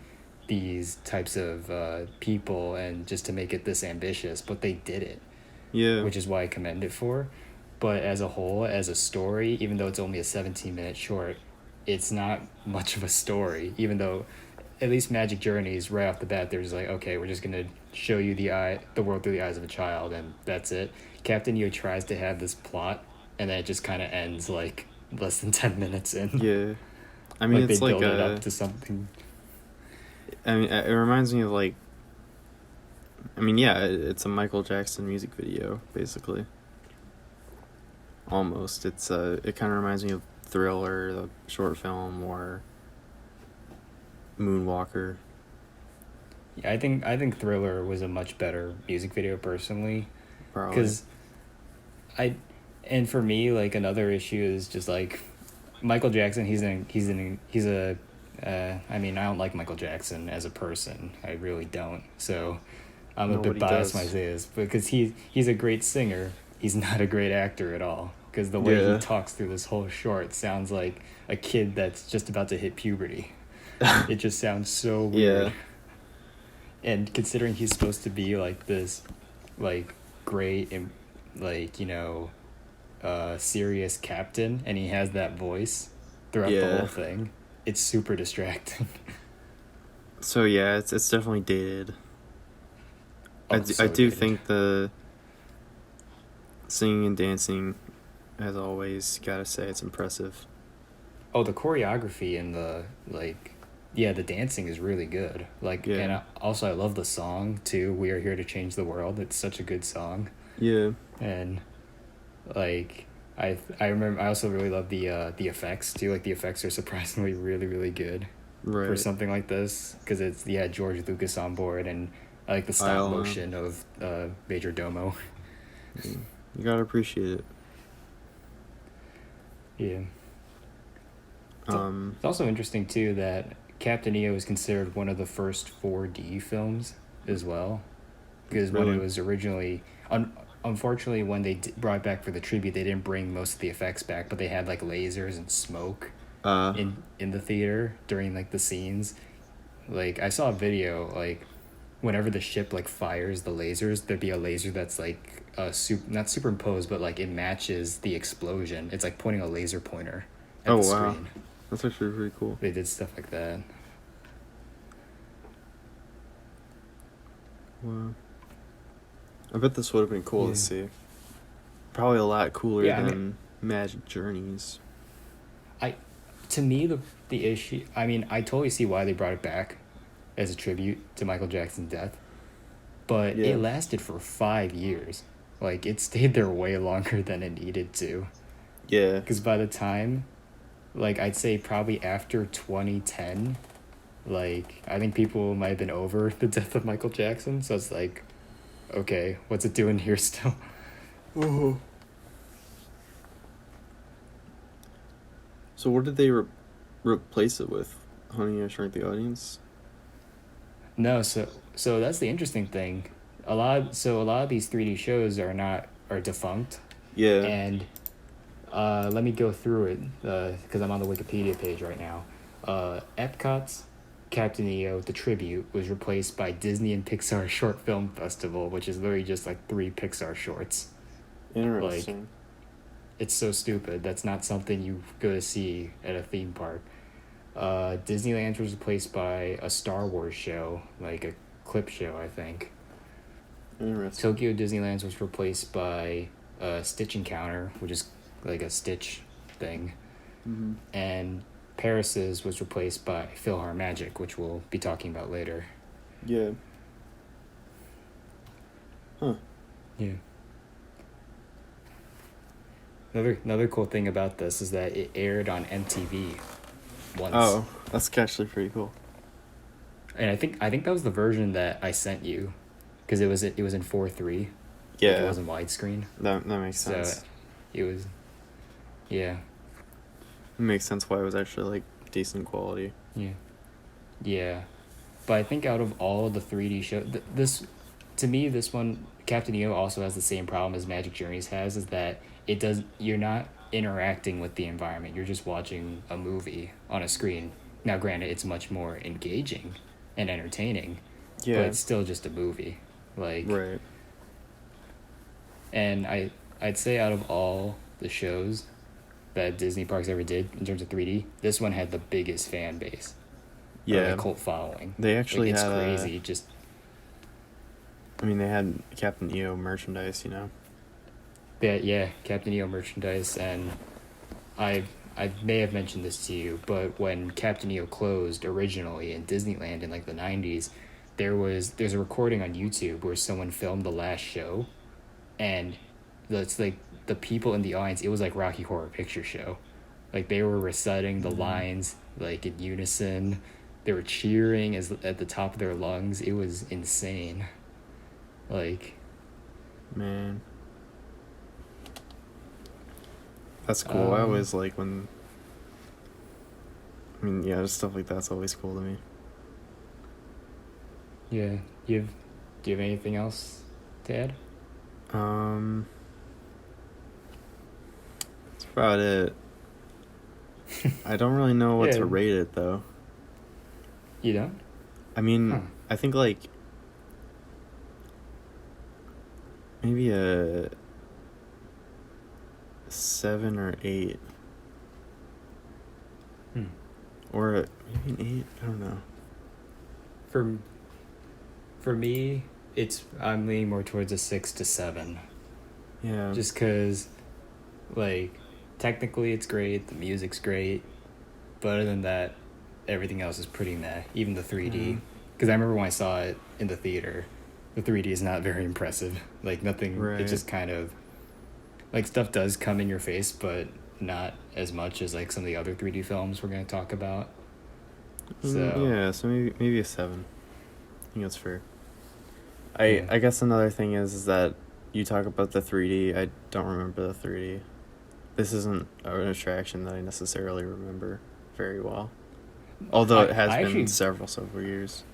these types of people and just to make it this ambitious, but they did it. Yeah. Which is why I commend it for. But as a whole, as a story, even though it's only a 17-minute short, it's not much of a story, even though at least Magic Journeys, right off the bat, they're just like, okay, we're just going to show you the world through the eyes of a child, and that's it. Captain EO tries to have this plot, and then it just kind of ends like less than 10 minutes in. Yeah. I mean, it's they like build it up to something. I mean, it reminds me of like, I mean, yeah, it's a Michael Jackson music video, basically. Almost. It kind of reminds me of Thriller, the short film, or Moonwalker. Yeah, I think Thriller was a much better music video personally. Probably. Because and for me, like, another issue is just like Michael Jackson. I mean, I don't like Michael Jackson as a person. I really don't. So I'm a bit biased when I say this, because he's a great singer. He's not a great actor at all. Because the way he talks through this whole short sounds like a kid that's just about to hit puberty. It just sounds so weird. Yeah. And considering he's supposed to be like this, like, great and like serious captain, and he has that voice throughout the whole thing, it's super distracting. So yeah, it's definitely dated. Oh, it's so good. think the singing and dancing, as always, gotta say it's impressive. Oh, the choreography and the dancing is really good. And also I love the song too. We are here to change the world. It's such a good song. Yeah. And like I remember I also really love the effects too. Like the effects are surprisingly really really good for something like this because it's George Lucas on board, and I like the stop motion of Major Domo. You gotta appreciate it. Yeah. It's also interesting too that Captain EO is considered one of the first 4D films as well, because when it was originally, unfortunately, when they brought it back for the tribute, they didn't bring most of the effects back, but they had like lasers and smoke in the theater during like the scenes. Like I saw a video like whenever the ship like fires the lasers, there'd be a laser that's like not superimposed, but like it matches the explosion. It's like pointing a laser pointer at the screen. That's actually pretty cool. They did stuff like that. Wow. I bet this would have been cool to see. Probably a lot cooler than Magic Journeys. To me, the issue... I mean, I totally see why they brought it back as a tribute to Michael Jackson's death. But it lasted for 5 years. Like, it stayed there way longer than it needed to. Yeah. Because by the time... Like, I'd say probably after 2010, like, I think people might have been over the death of Michael Jackson. So it's like, okay, what's it doing here still? Oh. So what did they replace it with? Honey, I Shrunk the Audience? No, so that's the interesting thing. A lot of these 3D shows are defunct. Yeah. And let me go through it because I'm on the Wikipedia page right now. Epcot's Captain EO, the tribute, was replaced by Disney and Pixar Short Film Festival, which is literally just like 3 Pixar shorts. Interesting. Like, it's so stupid. That's not something you go to see at a theme park. Disneyland was replaced by a Star Wars show, like a clip show, I think. Interesting. Tokyo Disneyland was replaced by Stitch Encounter, which is like a Stitch thing. Mm-hmm. And Paris's was replaced by PhilharMagic, which we'll be talking about later. Yeah. Huh. Yeah. Another cool thing about this is that it aired on MTV once. Oh, that's actually pretty cool. And I think that was the version that I sent you, because it was in 4:3. Yeah. Like it wasn't widescreen. That makes sense. So it was, yeah. It makes sense why it was actually like decent quality. Yeah. Yeah. But I think out of all the 3D shows, to me, this one, Captain EO also has the same problem as Magic Journeys has, is that you're not interacting with the environment. You're just watching a movie on a screen. Now, granted, it's much more engaging and entertaining, but it's still just a movie. Like, right. And I'd say out of all the shows that Disney Parks ever did in terms of 3D, this one had the biggest fan base. Yeah. Or cult following. They actually it's had crazy. they had Captain EO merchandise, you know. Yeah, Captain EO merchandise, and I may have mentioned this to you, but when Captain EO closed originally in Disneyland in like the 90s, there's a recording on YouTube where someone filmed the last show, and it's like the people in the audience, it was like Rocky Horror Picture Show. Like they were reciting the lines like in unison. They were cheering at the top of their lungs. It was insane. Like, man, that's cool. I always like when, just stuff like that's always cool to me. Yeah. Do you have anything else to add? That's about it. I don't really know what to rate it though. You don't? I mean, I think like maybe a 7 or 8. Or maybe an 8. I don't know. For me, I'm leaning more towards a 6 to 7. Yeah. Just because, like, technically it's great, the music's great, but other than that, everything else is pretty meh. Even the 3D. Because I remember when I saw it in the theater, the 3D is not very impressive. Like, nothing, Right. it just kind of, like, stuff does come in your face, but not as much as, like, some of the other 3D films we're going to talk about. So yeah, so maybe a 7. I think that's fair. I guess another thing is that you talk about the 3D. I don't remember the 3D. This isn't an attraction that I necessarily remember very well. Although it has been several years.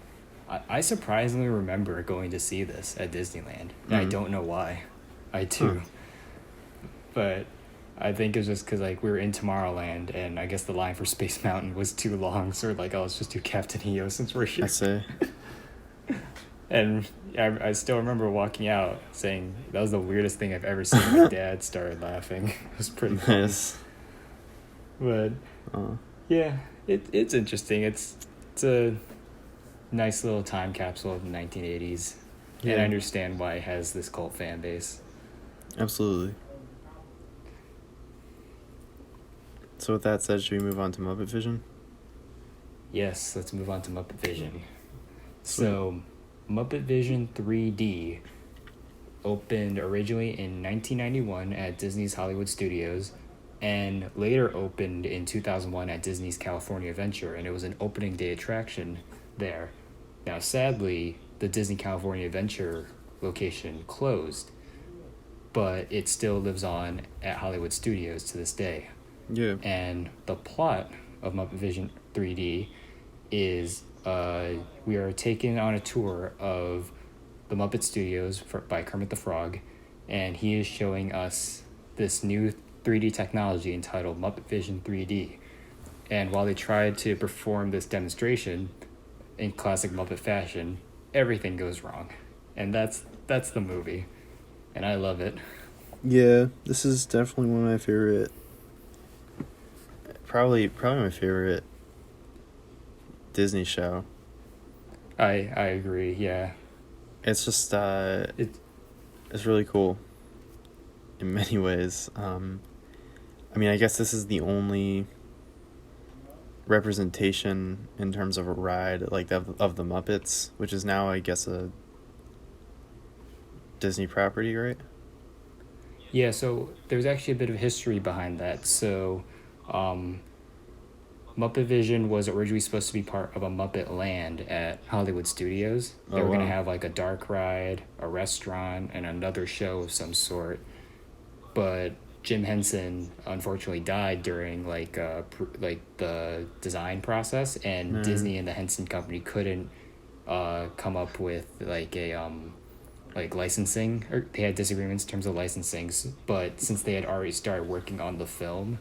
I surprisingly remember going to see this at Disneyland. And I don't know why. I do. But I think it was just because, like, we were in Tomorrowland, and I guess the line for Space Mountain was too long, so we're like, oh, let's just do Captain EO since we're here. I see. And I still remember walking out saying, that was the weirdest thing I've ever seen. My dad started laughing. It was pretty funny. Nice. But, yeah, it's interesting. It's a nice little time capsule of the 1980s. Yeah. And I understand why it has this cult fan base. Absolutely. So with that said, should we move on to Muppet Vision? Yes, let's move on to Muppet Vision. So, Muppet Vision 3D opened originally in 1991 at Disney's Hollywood Studios and later opened in 2001 at Disney's California Adventure, and it was an opening day attraction there. Now, sadly, the Disney California Adventure location closed, but it still lives on at Hollywood Studios to this day. Yeah. And the plot of Muppet Vision 3D is we are taken on a tour of the Muppet Studios by Kermit the Frog, and he is showing us this new 3D technology entitled Muppet Vision 3D. And while they tried to perform this demonstration in classic Muppet fashion, everything goes wrong. And that's the movie. And I love it. Yeah, this is definitely one of my favorite. Probably my favorite Disney show. I agree, yeah. It's just it's really cool in many ways. I mean, I guess this is the only representation in terms of a ride like of the Muppets, which is now, I guess, a Disney property, right? Yeah, so there's actually a bit of history behind that. So Muppet Vision was originally supposed to be part of a Muppet Land at Hollywood Studios. They were going to have like a dark ride, a restaurant, and another show of some sort. But Jim Henson unfortunately died during like the design process, and Disney and the Henson Company couldn't come up with like a like licensing, or they had disagreements in terms of licensing. But since they had already started working on the film,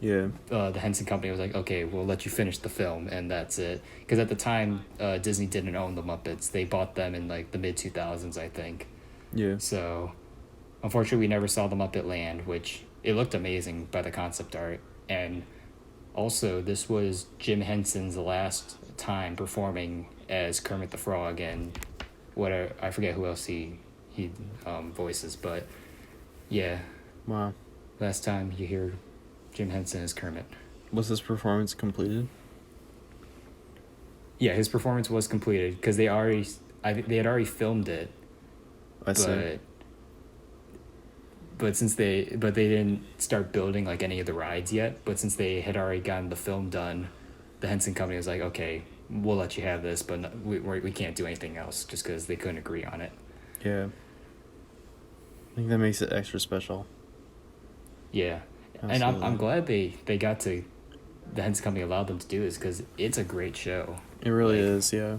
the Henson Company was like, okay, we'll let you finish the film, and that's it. Because at the time, Disney didn't own the Muppets. They bought them in like the mid 2000s, I think. Yeah. So unfortunately, we never saw the Muppet Land, which it looked amazing by the concept art. And also, this was Jim Henson's last time performing as Kermit the Frog, and whatever, I forget who else he voices, but yeah. Wow. Last time you hear Jim Henson as Kermit. Was this performance completed? Yeah, his performance was completed because they had already filmed it. I see. But they didn't start building like any of the rides yet. But since they had already gotten the film done, the Henson Company was like, okay, we'll let you have this, but we can't do anything else, just because they couldn't agree on it. Yeah. I think that makes it extra special. Yeah. Absolutely. And I'm glad they got to, the Henson Company allowed them to do this, because it's a great show. It really is, yeah.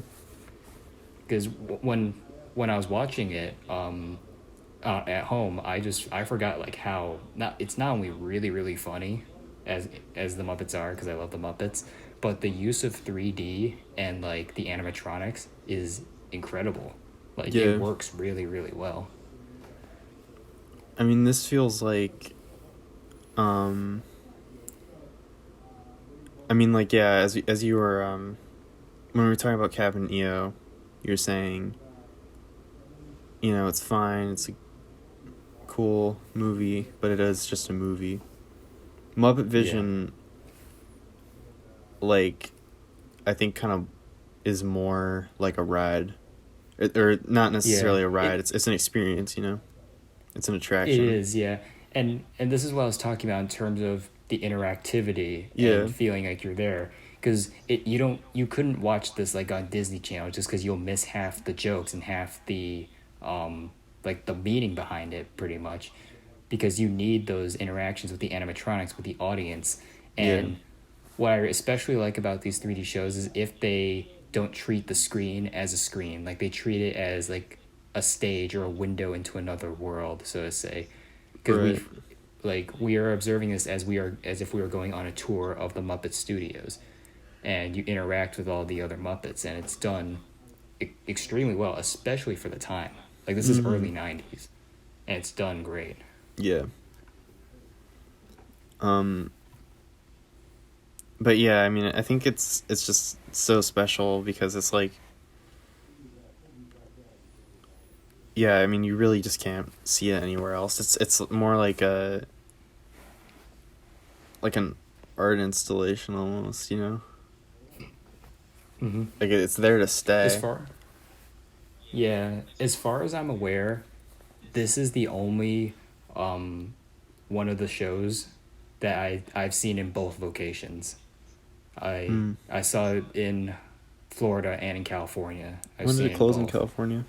Because when I was watching it at home, I forgot like how it's not only really, really funny as the Muppets are, because I love the Muppets, but the use of 3D and like the animatronics is incredible. Like it works really, really well. I mean, this feels like I mean, like, yeah, as you were when we were talking about Cap and EO, you're saying you know, it's fine. It's a cool movie, but it is just a movie. Muppet Yeah. Vision, like, I think kind of is more like a ride. Or not Yeah. necessarily a ride. It It's an experience, you know? It's an it attraction. is, yeah. And this is what I was talking about in terms of the interactivity Yeah. and feeling like you're there. Because you couldn't watch this like on Disney Channel just because you'll miss half the jokes and half the like the meaning behind it pretty much, because you need those interactions with the animatronics, with the audience. Yeah. And what I especially like about these 3D shows is if they don't treat the screen as a screen, like they treat it as like a stage or a window into another world, so to say. Because Right. we are observing this as if we were going on a tour of the Muppet Studios, and you interact with all the other Muppets, and it's done extremely well, especially for the time. Like this is Mm-hmm. early '90s, and it's done great. Yeah. Um, but yeah, I mean, I think it's just so special because it's like, yeah, I mean, you really just can't see it anywhere else. It's more like an art installation almost, you know? Mm-hmm. Like it's there to As stay. far Yeah, as far as I'm aware, this is the only um one of the shows that I've seen in both locations. Hmm. I saw it in Florida and in California. I've When did seen it it in close in both. California?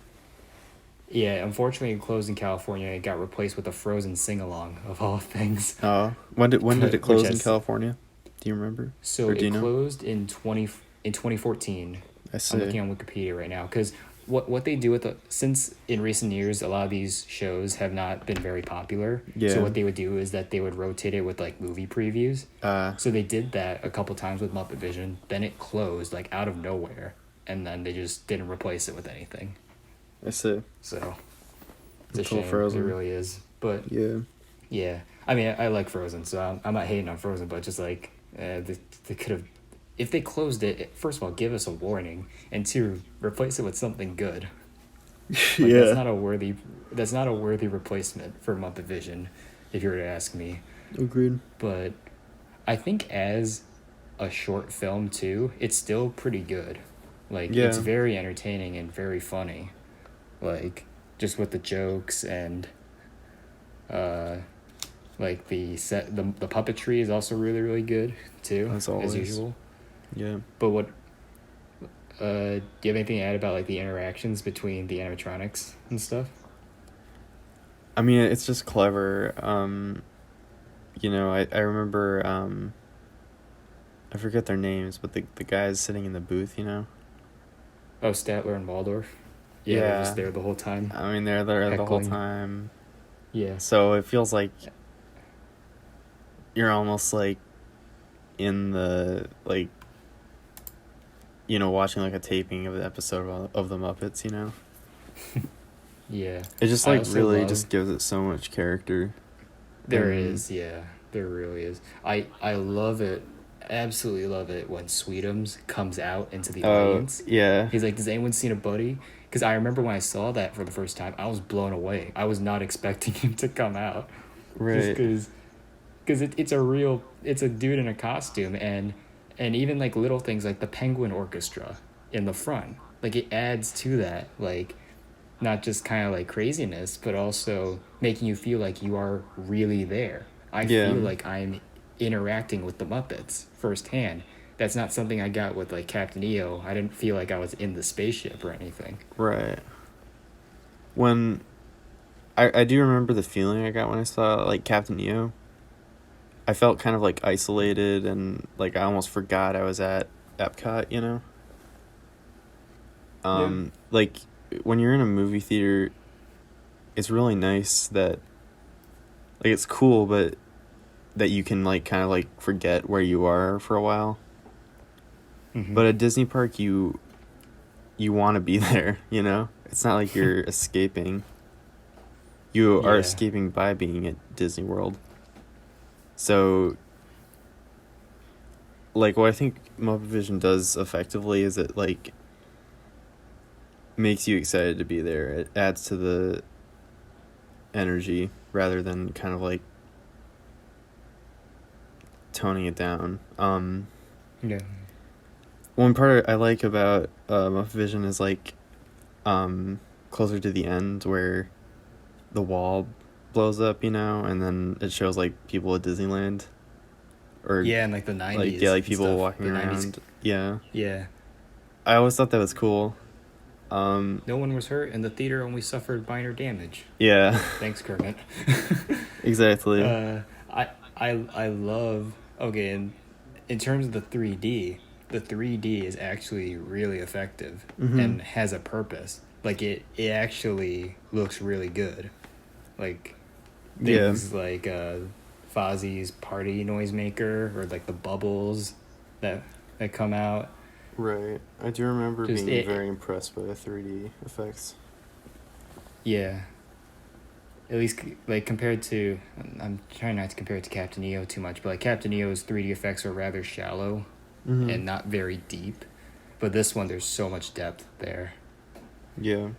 Yeah, unfortunately, it closed in California. It got replaced with a Frozen sing along of all things. Oh, when did it But which close in has California? Do you remember? so Or do it you know? closed in 2014. I I'm see. looking on Wikipedia right now because what they do with since in recent years a lot of these shows have not been very popular. So Yeah. what they would do is that they would rotate it with like movie previews. Uh, So they did that a couple times with Muppet Vision. Then it closed like out of nowhere, and then they just didn't replace it with anything. I see. So it's a Until shame. It Frozen. really is. But Yeah. yeah, I mean I like Frozen, so I'm not hating on Frozen, but just like they could have, if they closed it, first of all, give us a warning, and two, replace it with something good. Like Yeah. that's not a worthy replacement for Muppet Vision, if you were to ask me. Agreed. But I think as a short film too, it's still pretty good. Like it's Yeah. very entertaining and very funny. Like just with the jokes and uh like the puppetry is also really really good too, As as always. usual. Yeah. But what do you have anything to add about like the interactions between the animatronics and stuff? I mean, it's just clever. You know, I remember, I forget their names, but the guys sitting in the booth, you know? Oh, Statler and Waldorf. Yeah, they're just Yeah. there the whole time I mean, they're there the whole heckling. time. Yeah. So it feels like you're almost like in the, like, you know, watching like a taping of the episode of the Muppets, you know? Yeah. It just I like also really love just gives it so much character. there And is, yeah. There really is. I love it. Absolutely love it when Sweetums comes out into the oh, audience. yeah. He's like, "Does anyone seen a buddy?" Because I remember when I saw that for the first time, I was blown away. I was not expecting him to come out, just Right. because it's a dude in a costume, and even like little things like the penguin orchestra in the front, like it adds to that, like not just kind of like craziness, but also making you feel like you are really there. I Yeah. feel like I'm interacting with the Muppets firsthand. That's not something I got with like Captain EO. I didn't feel like I was in the spaceship or anything. Right. When I do remember the feeling I got when I saw like Captain EO. I felt kind of like isolated and like I almost forgot I was at Epcot, you know? Yeah. Like when you're in a movie theater, it's really nice that like it's cool, but that you can like kind of like forget where you are for a while. Mm-hmm. But at Disney Park, you want to be there, you know? It's not like you're escaping. You are Yeah. escaping by being at Disney World. So, like, what I think Muppet Vision does effectively is it, like, makes you excited to be there. It adds to the energy rather than kind of like toning it down. Yeah. One part I like about Muppet Vision is like closer to the end where the wall blows up, and then it shows like people at Disneyland, or Yeah, in like the like 90s like and people stuff. walking The 90s. around. Yeah, Yeah. I always thought that was cool. No one was hurt, and the theater only suffered minor damage. Yeah, Thanks, Kermit. exactly. I love. Okay, and in terms of the 3D is actually really effective and has a purpose. Like it actually looks really good. Like Yeah, things like Fozzie's party noisemaker or like the bubbles that come out. right. I do remember Just being it. very impressed by the 3D effects. Yeah. At least like compared to, I'm trying not to compare it to Captain EO too much, but like Captain EO's 3D effects are rather shallow and not very deep. But this one, there's so much depth there. Yeah.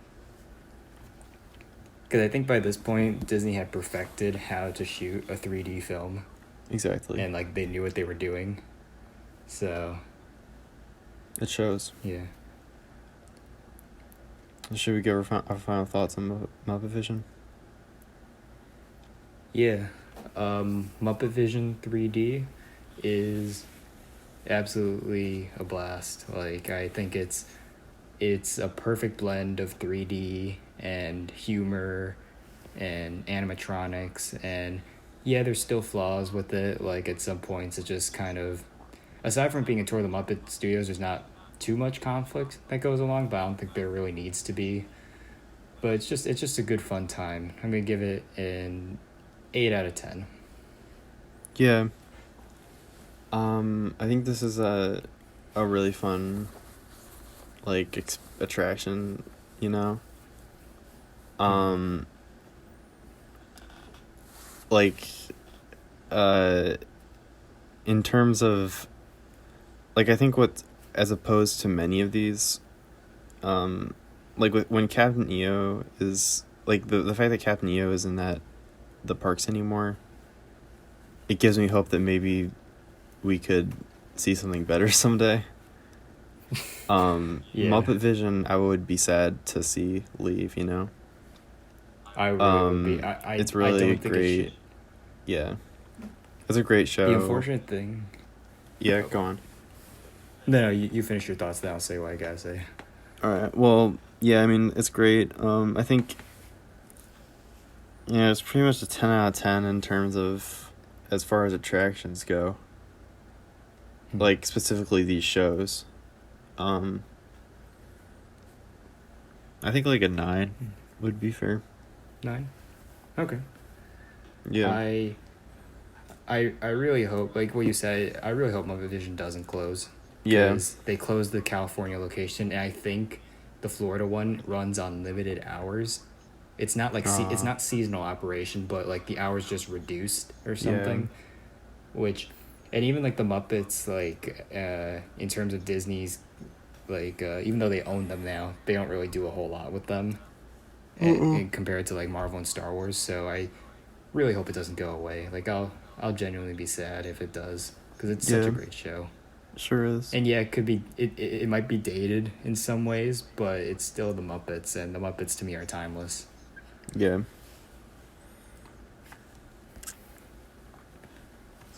Because I think by this point, Disney had perfected how to shoot a 3D film. Exactly. And like they knew what they were doing. So. It shows. Yeah. Should we give our final thoughts on Muppet Vision? Yeah. Muppet Vision 3D is absolutely a blast. Like I think it's a perfect blend of 3D and humor and animatronics, and yeah, there's still flaws with it. Like at some points it just kind of, aside from being a tour of the Muppet Studios, there's not too much conflict that goes along, but I don't think there really needs to be. But it's just a good fun time. I'm gonna give it an 8 out of 10. Yeah. I think this is a really fun like attraction, like in terms of like, I think what, as opposed to many of these, like when Captain EO is like the fact that Captain EO isn't at the parks anymore, it gives me hope that maybe we could see something better someday. Yeah. Muppet Vision, I would be sad to see leave, I really would be. It's really I don't think great. it should. Yeah. It's a great show. The unfortunate thing. Yeah, go on. No, you finish your thoughts, then I'll say what I gotta say. Alright, well, yeah, I mean, it's great. I think, it's pretty much a 10 out of 10 in terms of, as far as attractions go. Like, specifically these shows. I think like a 9 would be fair. 9? Okay. Yeah. I really hope, like what you said, I really hope Muppet Vision doesn't close. Yeah. Because they closed the California location, and I think the Florida one runs on limited hours. It's not like it's not seasonal operation, but like the hours just reduced or something. Yeah. Which, and even like the Muppets, like in terms of Disney's, like even though they own them now, they don't really do a whole lot with them, and compared to like Marvel and Star Wars. So I really hope it doesn't go away. Like I'll genuinely be sad if it does, because it's such a great show. Sure is. And yeah, it could be, it might be dated in some ways, but it's still the Muppets, and the Muppets to me are timeless. Yeah.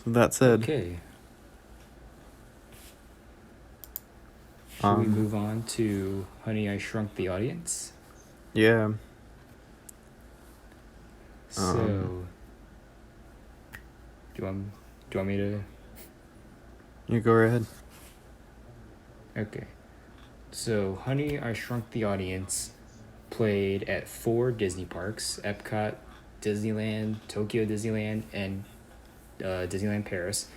So that said. Okay. Should we move on to Honey, I Shrunk the Audience? Yeah. So, do you want me to? You go right ahead. Okay. So, Honey, I Shrunk the Audience played at 4 Disney parks: Epcot, Disneyland, Tokyo Disneyland, and Disneyland Paris.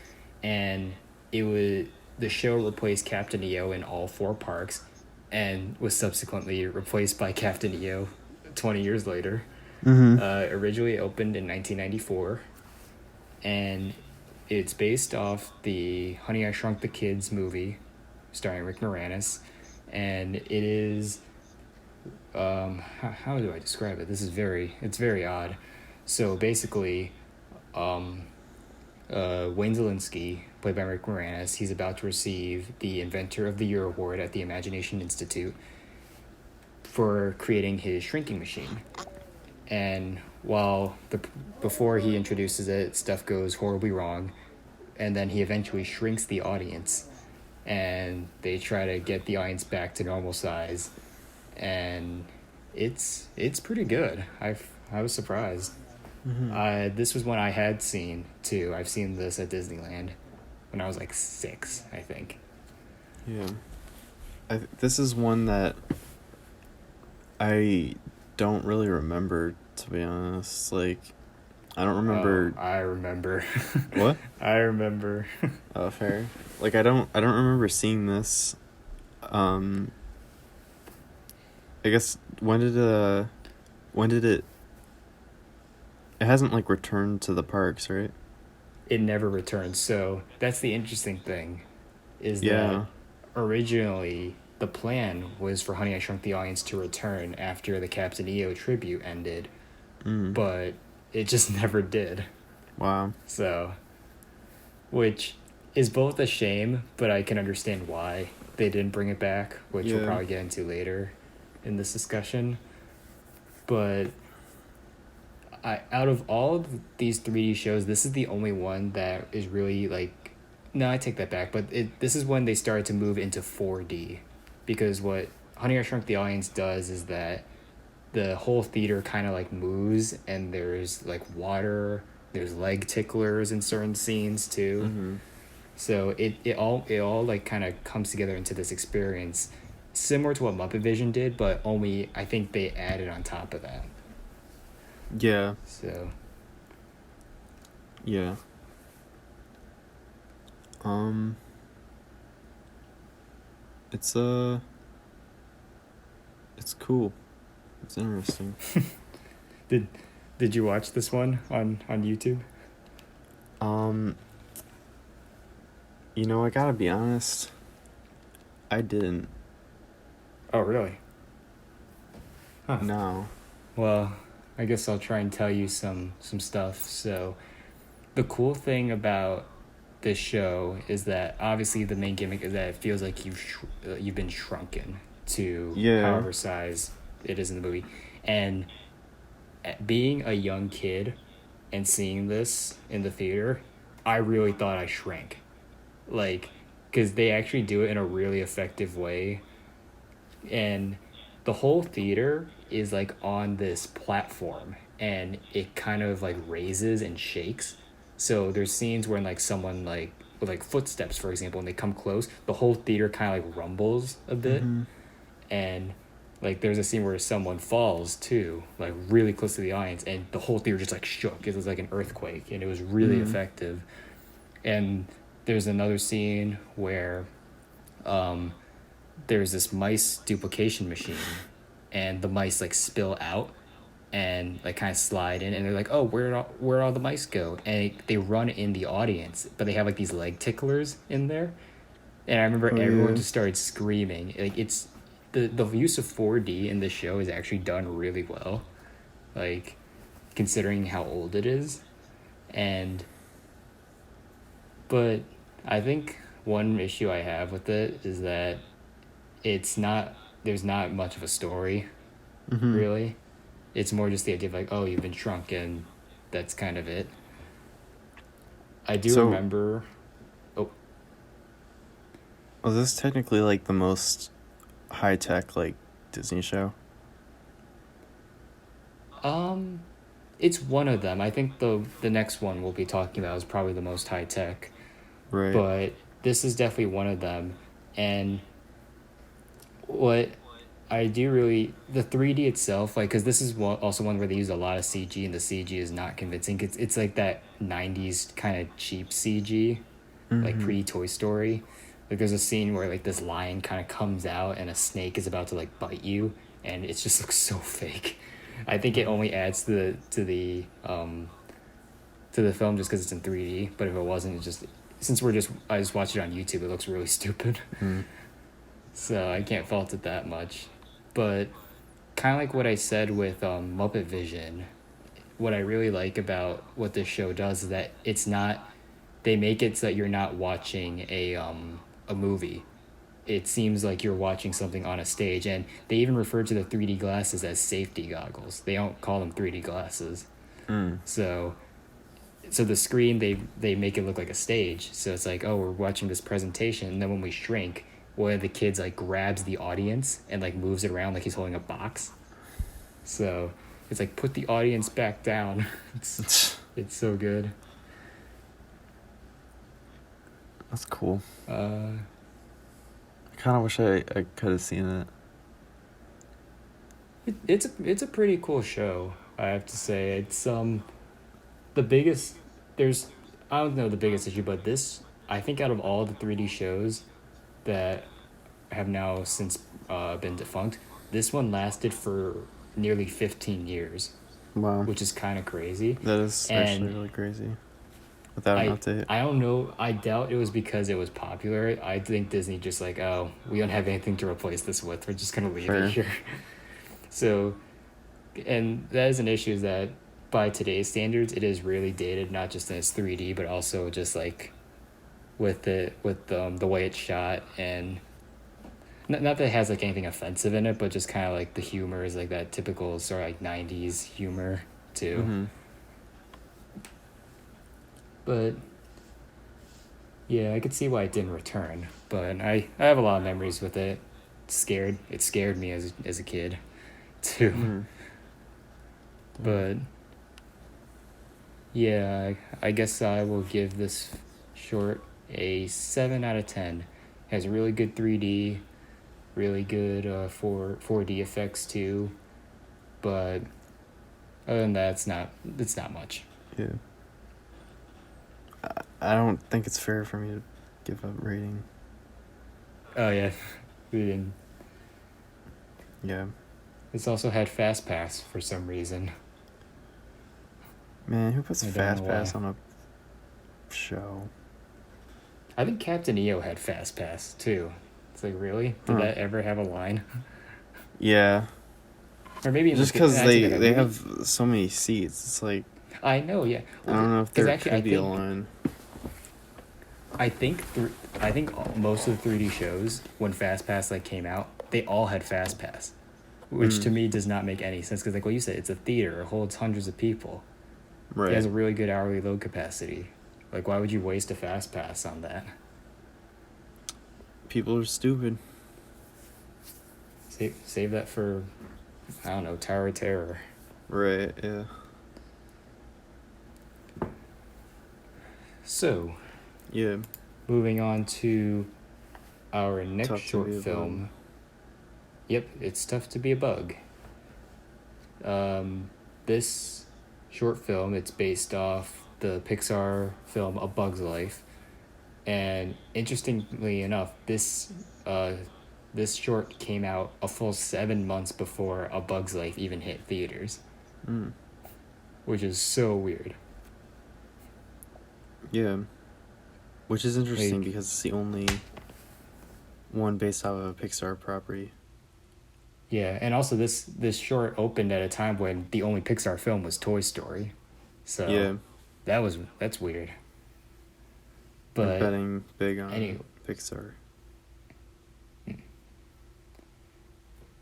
And the show replaced Captain EO in all 4 parks, and was subsequently replaced by Captain EO 20 years later. Originally opened in 1994, and it's based off the Honey, I Shrunk the Kids movie starring Rick Moranis, and it is how do I describe it? It's very odd. So basically, um, Wayne Zelinsky, played by Rick Moranis, he's about to receive the Inventor of the Year award at the Imagination Institute for creating his shrinking machine. And before he introduces it, stuff goes horribly wrong, and then he eventually shrinks the audience, and they try to get the audience back to normal size, and it's pretty good. I was surprised. This was one I had seen too. I've seen this at Disneyland when I was like 6, I think. Yeah. This is one that I don't really remember, to be honest. Like, I don't remember. Oh, I remember. What? I remember. Oh, fair. Like, I don't remember seeing this. I guess when did it? It hasn't like returned to the parks, right? It never returned. So that's the interesting thing, is Yeah. that originally the plan was for Honey I Shrunk the Audience to return after the Captain EO tribute ended, but it just never did. Wow. So, which is both a shame, but I can understand why they didn't bring it back, which we'll probably get into later in this discussion. But out of all of these 3D shows, this is the only one that is really like, no, I take that back, but this is when they started to move into 4D, because what Honey I Shrunk the Audience does is that the whole theater kind of like moves, and there's like water, there's leg ticklers in certain scenes too. So it all like kind of comes together into this experience similar to what Muppet Vision did, but only I think they added on top of that. Yeah. So Yeah. It's it's cool. It's interesting. did you watch this one on YouTube? You know, I gotta be honest, I didn't. Oh, really? Huh. No. Well, I guess I'll try and tell you some stuff. So, the cool thing about this show is that obviously the main gimmick is that it feels like you've been shrunken to however size it is in the movie, and being a young kid and seeing this in the theater, I really thought I shrank, like, because they actually do it in a really effective way, and the whole theater is like on this platform, and it kind of like raises and shakes. So there's scenes where like someone like with like footsteps, for example, when they come close, the whole theater kind of like rumbles a bit. And like there's a scene where someone falls too, like really close to the audience, and the whole theater just like shook. It was like an earthquake, and it was really effective. And there's another scene where there's this mice duplication machine, and the mice like spill out and like kind of slide in, and they're like, oh, where all the mice go? And they run in the audience, but they have like these leg ticklers in there, and I remember everyone just started screaming. Like, it's the use of 4D in this show is actually done really well, like considering how old it is. But I think one issue I have with it is that there's not much of a story, really. It's more just the idea of like, oh, you've been shrunk, and that's kind of it. I do remember. Oh. Was this technically like the most high tech like Disney show? It's one of them. I think the next one we'll be talking about is probably the most high tech. Right. But this is definitely one of them. And what I do really, the 3D itself, like, because this is also one where they use a lot of CG, and the CG is not convincing. It's like that 90s kind of cheap CG, like pre-Toy Story. Like, there's a scene where like this lion kind of comes out and a snake is about to like bite you, and it just looks so fake. I think it only adds to the film just because it's in 3D. But if it wasn't, it just, I just watched it on YouTube, it looks really stupid. So I can't fault it that much. But kind of like what I said with Muppet Vision. What I really like about what this show does is that it's not. They make it so that you're not watching a movie. It seems like you're watching something on a stage, and they even refer to the 3D glasses as safety goggles. They don't call them 3D glasses. So the screen, they make it look like a stage. So it's like, oh, we're watching this presentation, and then when we shrink, one of the kids like grabs the audience and like moves it around like he's holding a box. So it's like, put the audience back down. It's so good. That's cool. Uh, I kind of wish I could have seen it. it's a pretty cool show, I have to say. It's the biggest. There's, I don't know the biggest issue, but this, I think out of all the 3D shows that have now since been defunct, this one lasted for nearly 15 years. Wow. Which is kind of crazy. That is actually really crazy. Without an update. I don't know. I doubt it was because it was popular. I think Disney just like, oh, we don't have anything to replace this with. We're just going to leave it here. So, and that is an issue, is that by today's standards, it is really dated, not just in its 3D, but also just like with the way it's shot, and not that it has like anything offensive in it, but just kind of like the humor is like that typical sort of like 90s humor too. Mm-hmm. But yeah, I could see why it didn't return. But I have a lot of memories with it. It scared me as a kid too. Mm-hmm. But yeah, I guess I will give this short a 7 out of 10. It has really good 3D, really good 4D effects too. But other than that, it's not much. Yeah. I don't think it's fair for me to give a rating. Oh yeah, we didn't. Yeah. It's also had Fast Pass for some reason. Man, who puts Fast Pass on a show? I think Captain EO had Fast Pass too. It's like, really? Did that ever have a line? Yeah. Or maybe just because they have so many seats, it's like, I know, yeah. I don't know if there could be a line. I think most of the 3D shows, when Fast Pass like came out, they all had Fast Pass, which to me does not make any sense, because like what you said, it's a theater, it holds hundreds of people. Right. It has a really good hourly load capacity. Like, why would you waste a Fast Pass on that? People are stupid. Save that for, I don't know, Tower of Terror. Right, yeah. So, yeah. Moving on to our next short film. Yep, It's Tough to Be a Bug. This short film, it's based off the Pixar film A Bug's Life. And interestingly enough, this short came out a full 7 months before A Bug's Life even hit theaters. Which is so weird. Yeah. Which is interesting because it's the only one based off of a Pixar property. Yeah, and also this short opened at a time when the only Pixar film was Toy Story. So yeah. That's weird. But they're betting big on Pixar.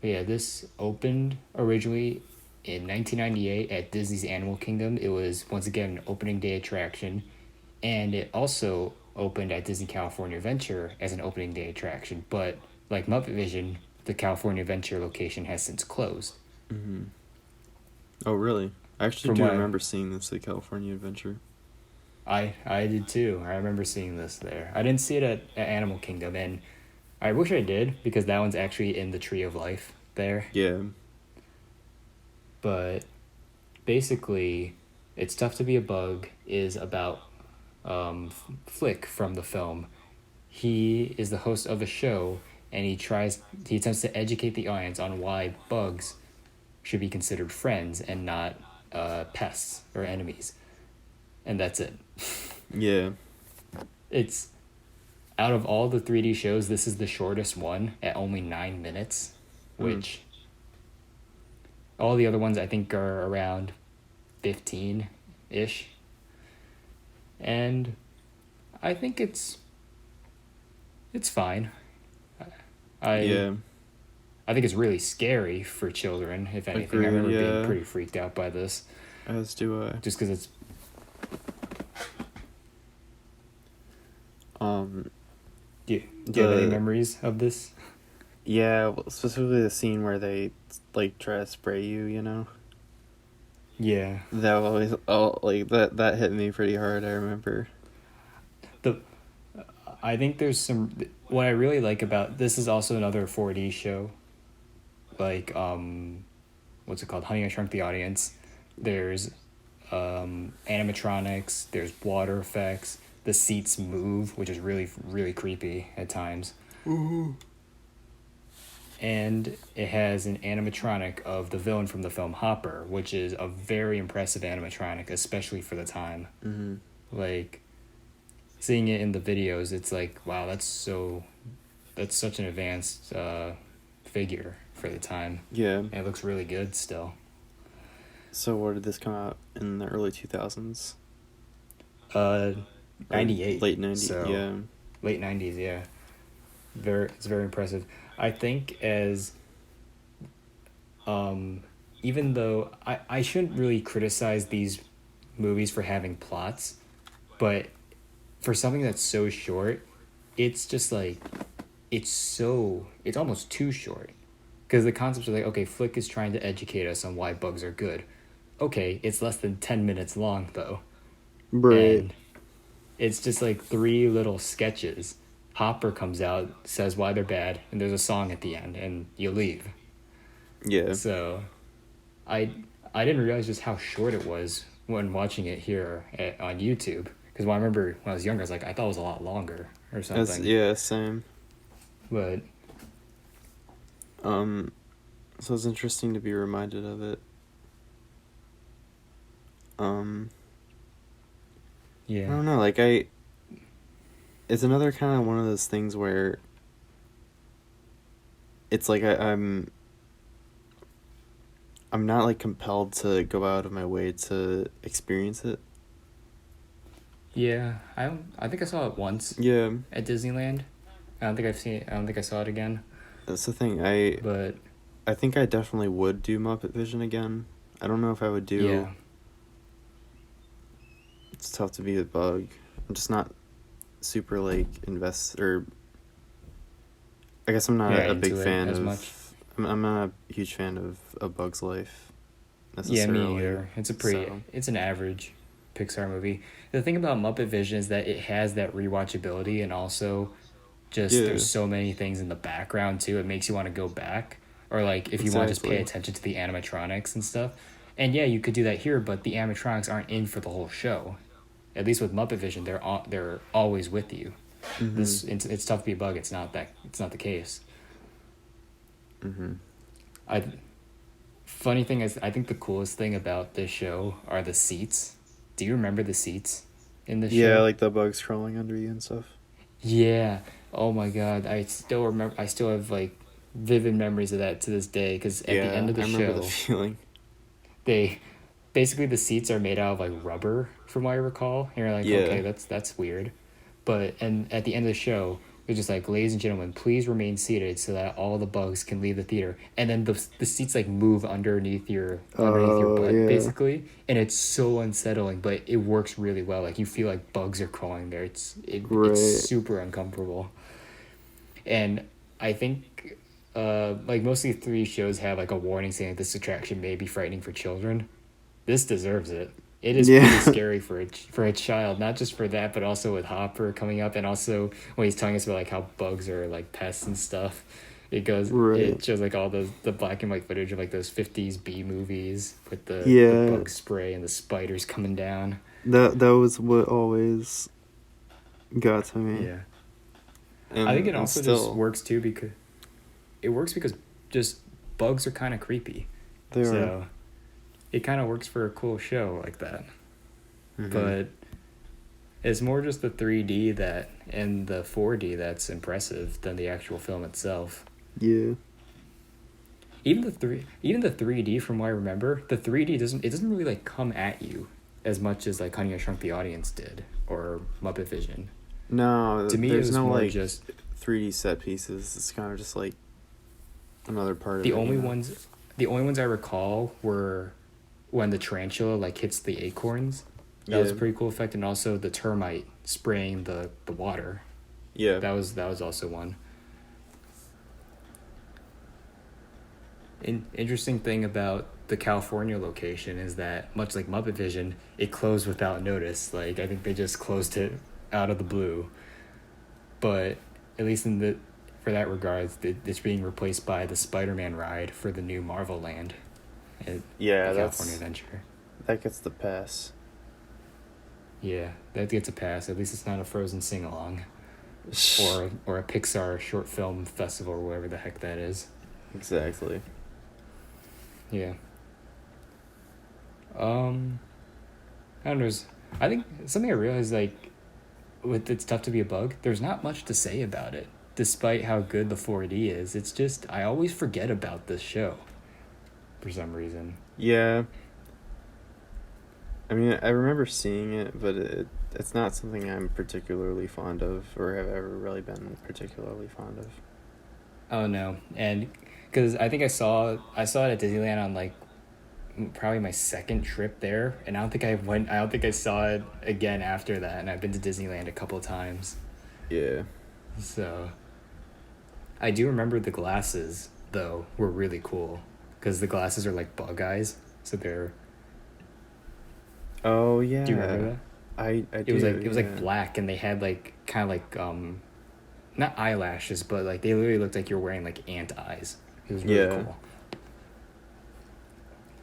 Yeah, this opened originally in 1998 at Disney's Animal Kingdom. It was once again an opening day attraction, and it also opened at Disney California Adventure as an opening day attraction. But like Muppet Vision, the California Adventure location has since closed. Mm-hmm. Oh, really? I actually remember seeing this at California Adventure. I did too. I remember seeing this there. I didn't see it at Animal Kingdom, and I wish I did, because that one's actually in the Tree of Life there. Yeah. But basically, It's Tough to Be a Bug is about Flick from the film. He is the host of a show, and he attempts to educate the audience on why bugs should be considered friends and not pests or enemies. And that's it. Yeah. It's, out of all the 3D shows, this is the shortest one at only 9 minutes, which All the other ones I think are around 15-ish. And I think it's fine. I Yeah. I think it's really scary for children, if anything. I Agreed, remember being yeah. pretty freaked out by this. As do I. Just because it's... Do you have any memories of this? Yeah, specifically the scene where they, like, try to spray you, you know? Yeah. That always... Oh, like, that hit me pretty hard, I remember. I think there's some... What I really like about... This is also another 4D show. Like, what's it called? Honey, I Shrunk the Audience. There's animatronics. There's water effects. The seats move, which is really, really creepy at times. Ooh. And it has an animatronic of the villain from the film Hopper, which is a very impressive animatronic, especially for the time. Mm-hmm. Like, seeing it in the videos, it's like, wow, that's such an advanced figure for the time. Yeah. And it looks really good still. So where did this come out? In the early 2000s? 98. Late 90s, so yeah. Late 90s, yeah. It's very impressive. I think as... even though I shouldn't really criticize these movies for having plots, but for something that's so short, it's just like... It's almost too short. Because the concepts are like, okay, Flick is trying to educate us on why bugs are good. Okay, it's less than 10 minutes long, though. Right. And it's just like 3 little sketches. Hopper comes out, says why they're bad, and there's a song at the end, and you leave. Yeah. So, I didn't realize just how short it was when watching it here on YouTube. Because I remember when I was younger, I was like, I thought it was a lot longer or something. Yeah, same. But... So it's interesting to be reminded of it. Yeah. I don't know, like, it's another kind of one of those things where it's like I'm not, like, compelled to go out of my way to experience it. Yeah, I think I saw it once. Yeah. At Disneyland. I don't think I saw it again. That's the thing. But I think I definitely would do Muppet Vision again. I don't know if I would do... Yeah. It's tough to be a bug. I'm just not super, like, or... I guess I'm not a big fan of... Much. I'm not a huge fan of A Bug's Life, necessarily. Yeah, me neither. It's an average Pixar movie. The thing about Muppet Vision is that it has that rewatchability, and also just there's so many things in the background too. It makes you want to go back, or like if you want to just pay attention to the animatronics and stuff. And yeah, you could do that here, but the animatronics aren't in for the whole show. At least with Muppet Vision, they're always with you. Mm-hmm. It's tough to be a bug. It's not the case. Mm-hmm. Funny thing is, I think the coolest thing about this show are the seats. Do you remember the seats in the show? Yeah, like the bugs crawling under you and stuff. Yeah. Oh my god, I still remember. I still have like vivid memories of that to this day. Because at the end of the show, I remember the feeling. Basically the seats are made out of like rubber, from what I recall. And you're like, okay, that's weird. And at the end of the show, they're just like, ladies and gentlemen, please remain seated so that all the bugs can leave the theater. And then the seats like move underneath your butt, basically. And it's so unsettling, but it works really well. Like you feel like bugs are crawling there. It's super uncomfortable. And I think like most of the 3 shows have like a warning saying that this attraction may be frightening for children. This deserves it. It is pretty scary for a child, not just for that, but also with Hopper coming up, and also when he's telling us about like how bugs are like pests and stuff. It shows like all the black and white footage of like those 50s B movies with the bug spray and the spiders coming down. That was what always got to me. Yeah. I think it also just works too because just bugs are kind of creepy. They are. It kind of works for a cool show like that. Mm-hmm. But it's more just the 3D and the 4D that's impressive than the actual film itself. Yeah. even the 3D from what I remember, the 3D doesn't really like come at you as much as like Honey I Shrunk the Audience did or Muppet Vision. No, To me, it there's was no more like just 3D set pieces. It's kind of just like another part of the it. only ones. The only ones I recall were when the tarantula like hits the acorns. That was a pretty cool effect, and also the termite spraying the water. Yeah. That was also one. An interesting thing about the California location is that, much like Muppet Vision, it closed without notice. Like, I think they just closed it out of the blue. But at least for that regards, it's being replaced by the Spider-Man ride for the new Marvel Land at the California Adventure. That gets the pass. Yeah, that gets a pass. At least it's not a Frozen sing-along. or a Pixar short film festival or whatever the heck that is. Exactly. Yeah. I don't know. I think something I realized, like, with It's Tough to Be a Bug, there's not much to say about it, despite how good the 4D is. It's just, I always forget about this show for some reason. Yeah. I mean, I remember seeing it, but it's not something I'm particularly fond of or have ever really been particularly fond of. Oh, no. And because I think I saw it at Disneyland on, like, probably my second trip there, and I don't think I saw it again after that, and I've been to Disneyland a couple of times. Yeah. So I do remember the glasses though were really cool, because the glasses are like bug eyes, so they're... Oh yeah. Do you remember that? I do. It was like black, and they had like kind of like not eyelashes, but like they literally looked like you were wearing like ant eyes. It was really cool.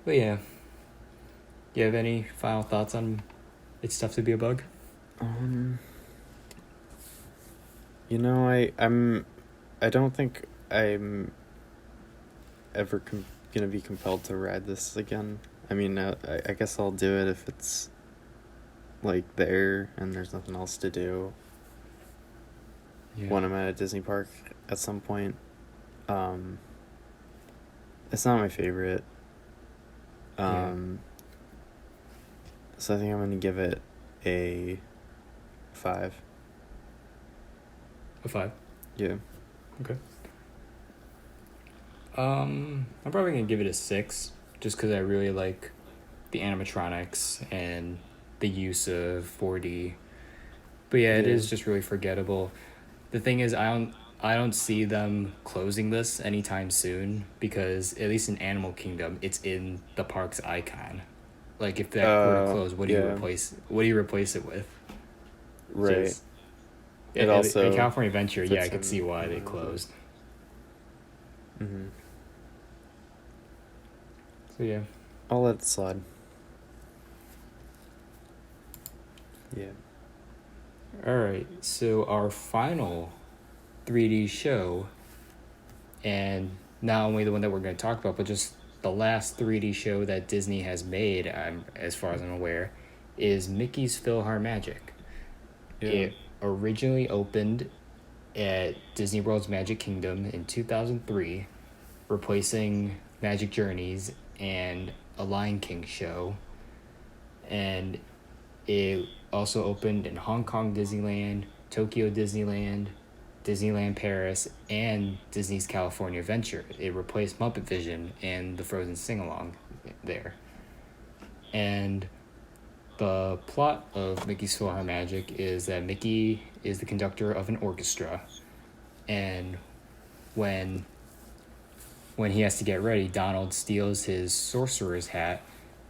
But yeah. Do you have any final thoughts on It's Tough to Be a Bug? You know, I don't think I'm ever gonna be compelled to ride this again. I mean, I guess I'll do it if it's like there and there's nothing else to do. Yeah. When I'm at a Disney park at some point. It's not my favorite. So I think I'm gonna give it a 5. A 5? Yeah. Okay. I'm probably gonna give it a 6, just because I really like the animatronics and the use of 4D. But yeah, it is just really forgettable. The thing is, I don't see them closing this anytime soon, because at least in Animal Kingdom, it's in the park's icon. Like, if that were to close, what do you replace it with? Right. Just, at California Adventure, I could see why they closed. Mm-hmm. So yeah, I'll let it slide. Yeah. All right. So our final 3D show, and not only the one that we're going to talk about, but just the last 3D show that Disney has made, as far as I'm aware, is Mickey's PhilharMagic. Yeah. It originally opened at Disney World's Magic Kingdom in 2003, replacing Magic Journeys and a Lion King show. And it also opened in Hong Kong Disneyland, Tokyo Disneyland, Disneyland Paris, and Disney's California Adventure. It replaced Muppet Vision and the Frozen sing-along there. And the plot of Mickey's PhilharMagic is that Mickey is the conductor of an orchestra, and when he has to get ready, Donald steals his sorcerer's hat,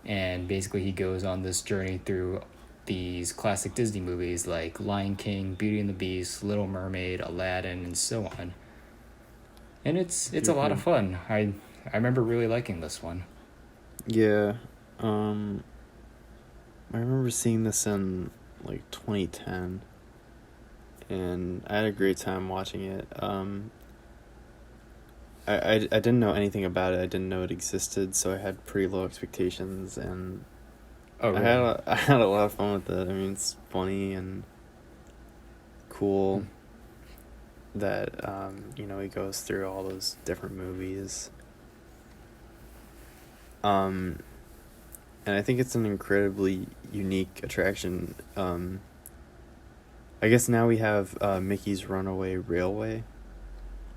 and basically he goes on this journey through these classic Disney movies like Lion King, Beauty and the Beast, Little Mermaid, Aladdin, and so on. And it's a lot of fun. I remember really liking this one. Yeah. I remember seeing this in like 2010, and I had a great time watching it. I didn't know anything about it. I didn't know it existed, so I had pretty low expectations, and really? I had a lot of fun with it. I mean, it's funny and cool that he goes through all those different movies. And I think it's an incredibly unique attraction. I guess now we have Mickey's Runaway Railway.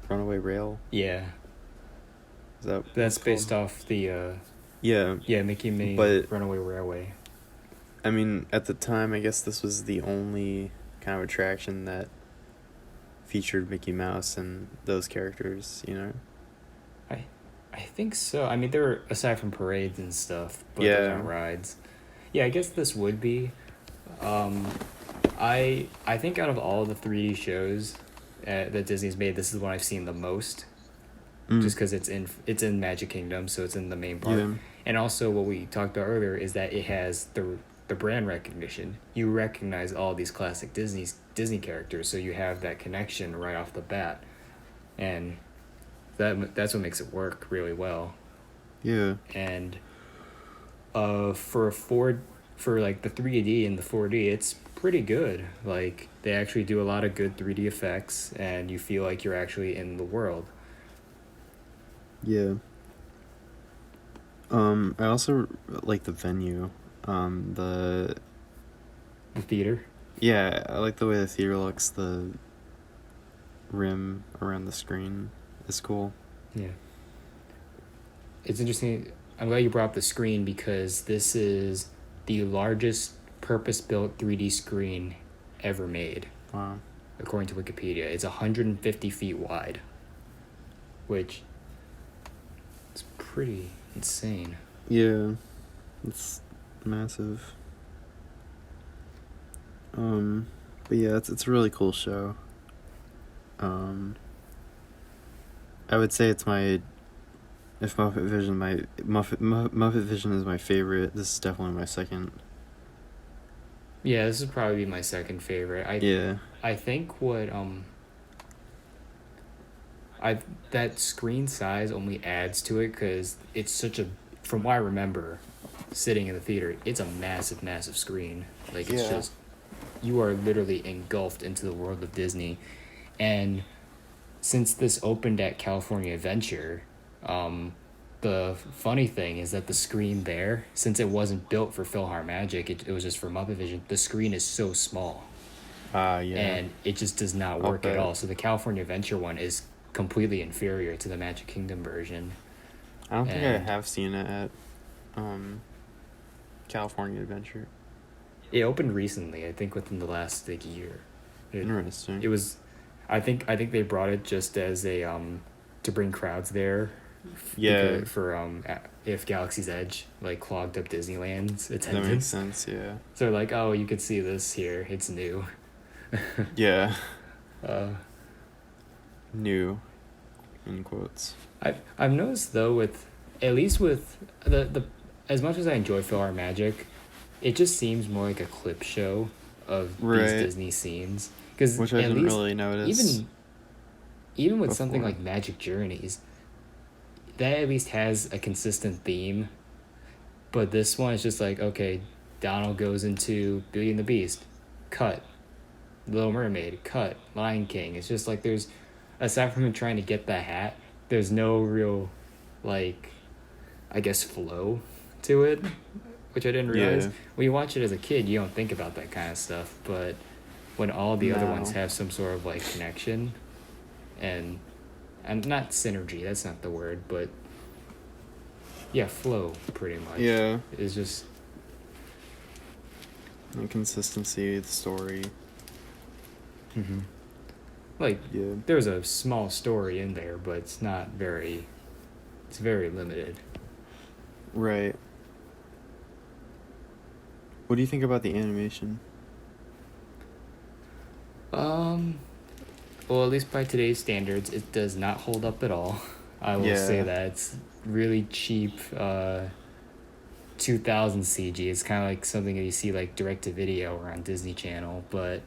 Runaway Rail. Yeah. That's based off the yeah Mickey Minnie but Runaway Railway. I mean, at the time, I guess this was the only kind of attraction that featured Mickey Mouse and those characters, you know? I think so. I mean, there were, aside from parades and stuff, but Yeah. those aren't rides. Yeah, I guess this would be. I think out of all the 3D shows that Disney's made, this is the one I've seen the most. Just because it's in Magic Kingdom, so it's in the main park. Yeah. And also, what we talked about earlier is that it has the brand recognition. You recognize all these classic Disney characters, so you have that connection right off the bat, and that's what makes it work really well. Yeah. And for like the 3D and the 4D, it's pretty good. Like, they actually do a lot of good 3D effects, and you feel like you're actually in the world. Yeah. I also like the venue. The theater. Yeah, I like the way the theater looks. The rim around the screen is cool. Yeah. It's interesting. I'm glad you brought up the screen, because this is the largest purpose-built 3D screen ever made. Wow. According to Wikipedia. It's 150 feet wide, which is pretty insane. Yeah, it's massive. But yeah, it's a really cool show. I would say it's if Muppet Vision is my favorite, this is definitely my second. Yeah, this would probably be my second favorite. I think what that screen size only adds to it, because it's such a, from what I remember, sitting in the theater, it's a massive screen. Like, it's just, you are literally engulfed into the world of Disney. And since this opened at California Adventure, the funny thing is that the screen there, since it wasn't built for PhilharMagic, it was just for Muppet Vision, the screen is so small. Yeah. And it just does not work at all. So the California Adventure one is completely inferior to the Magic Kingdom version. I don't think I have seen it at California Adventure. It opened recently, I think within the last year. Interesting. It was, I think they brought it just as a to bring crowds there. Yeah. For if Galaxy's Edge like clogged up Disneyland's attendance. That makes sense. Yeah. So like, oh, you could see this here. It's new. Yeah. New, in quotes. I've noticed though, at least with the as much as I enjoy PhilharMagic, it just seems more like a clip show of these Disney scenes. Which I didn't really notice. Even with something like Magic Journeys, that at least has a consistent theme. But this one is just like, okay, Donald goes into Beauty and the Beast, cut. Little Mermaid, cut. Lion King. It's just like, there's, aside from him trying to get the hat, there's no real, like, I guess, flow to it, which I didn't realize. Yeah. When you watch it as a kid, you don't think about that kind of stuff, but when all the other ones have some sort of, like, connection, and not synergy, that's not the word, but yeah, flow, pretty much. Yeah. It's just... the consistency, the story. Mm-hmm. Like, there's a small story in there, but it's not very... It's very limited. Right. What do you think about the animation? Well, at least by today's standards, it does not hold up at all. I will say that. It's really cheap 2000 CG. It's kind of like something that you see like direct-to-video or on Disney Channel, but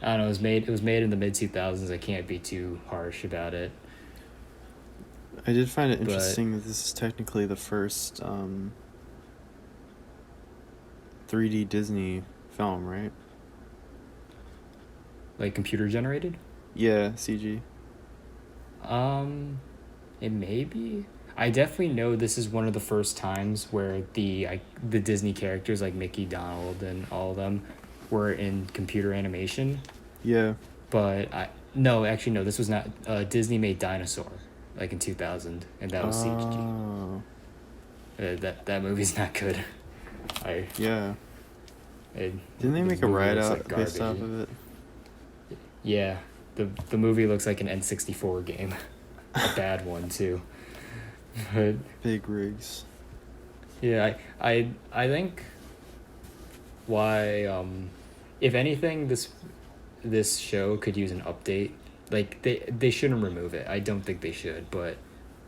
I don't know, it was made in the mid-2000s. I can't be too harsh about it. I did find it interesting that this is technically the first 3D Disney film, right? Like computer generated? Yeah, CG. It may be. I definitely know this is one of the first times where the Disney characters like Mickey, Donald, and all of them were in computer animation. Yeah. But actually no, this was not. Disney made Dinosaur, like in 2000, and that was CG. Oh. That movie's not good. Yeah. Didn't they The make a movie ride looks out like based off garbage. of it? Yeah, the movie looks like an N64 game, a bad one too. But Big rigs. yeah, I think why if anything this show could use an update. Like they shouldn't remove it. I don't think they should, but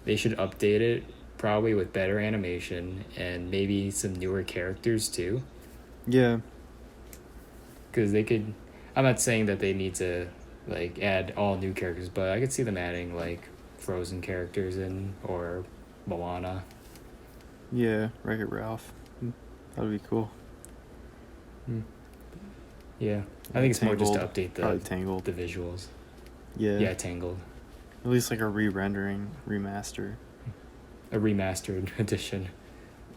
they should update it probably with better animation and maybe some newer characters too. Yeah. Because they could. I'm not saying that they need to like add all new characters, but I could see them adding like Frozen characters in or Moana. Yeah, Wreck-It Ralph. That would be cool. Yeah, I think it's more just to update Probably Tangled. the visuals. Yeah. Yeah, Tangled. At least like a re-rendering, remaster. A remastered edition.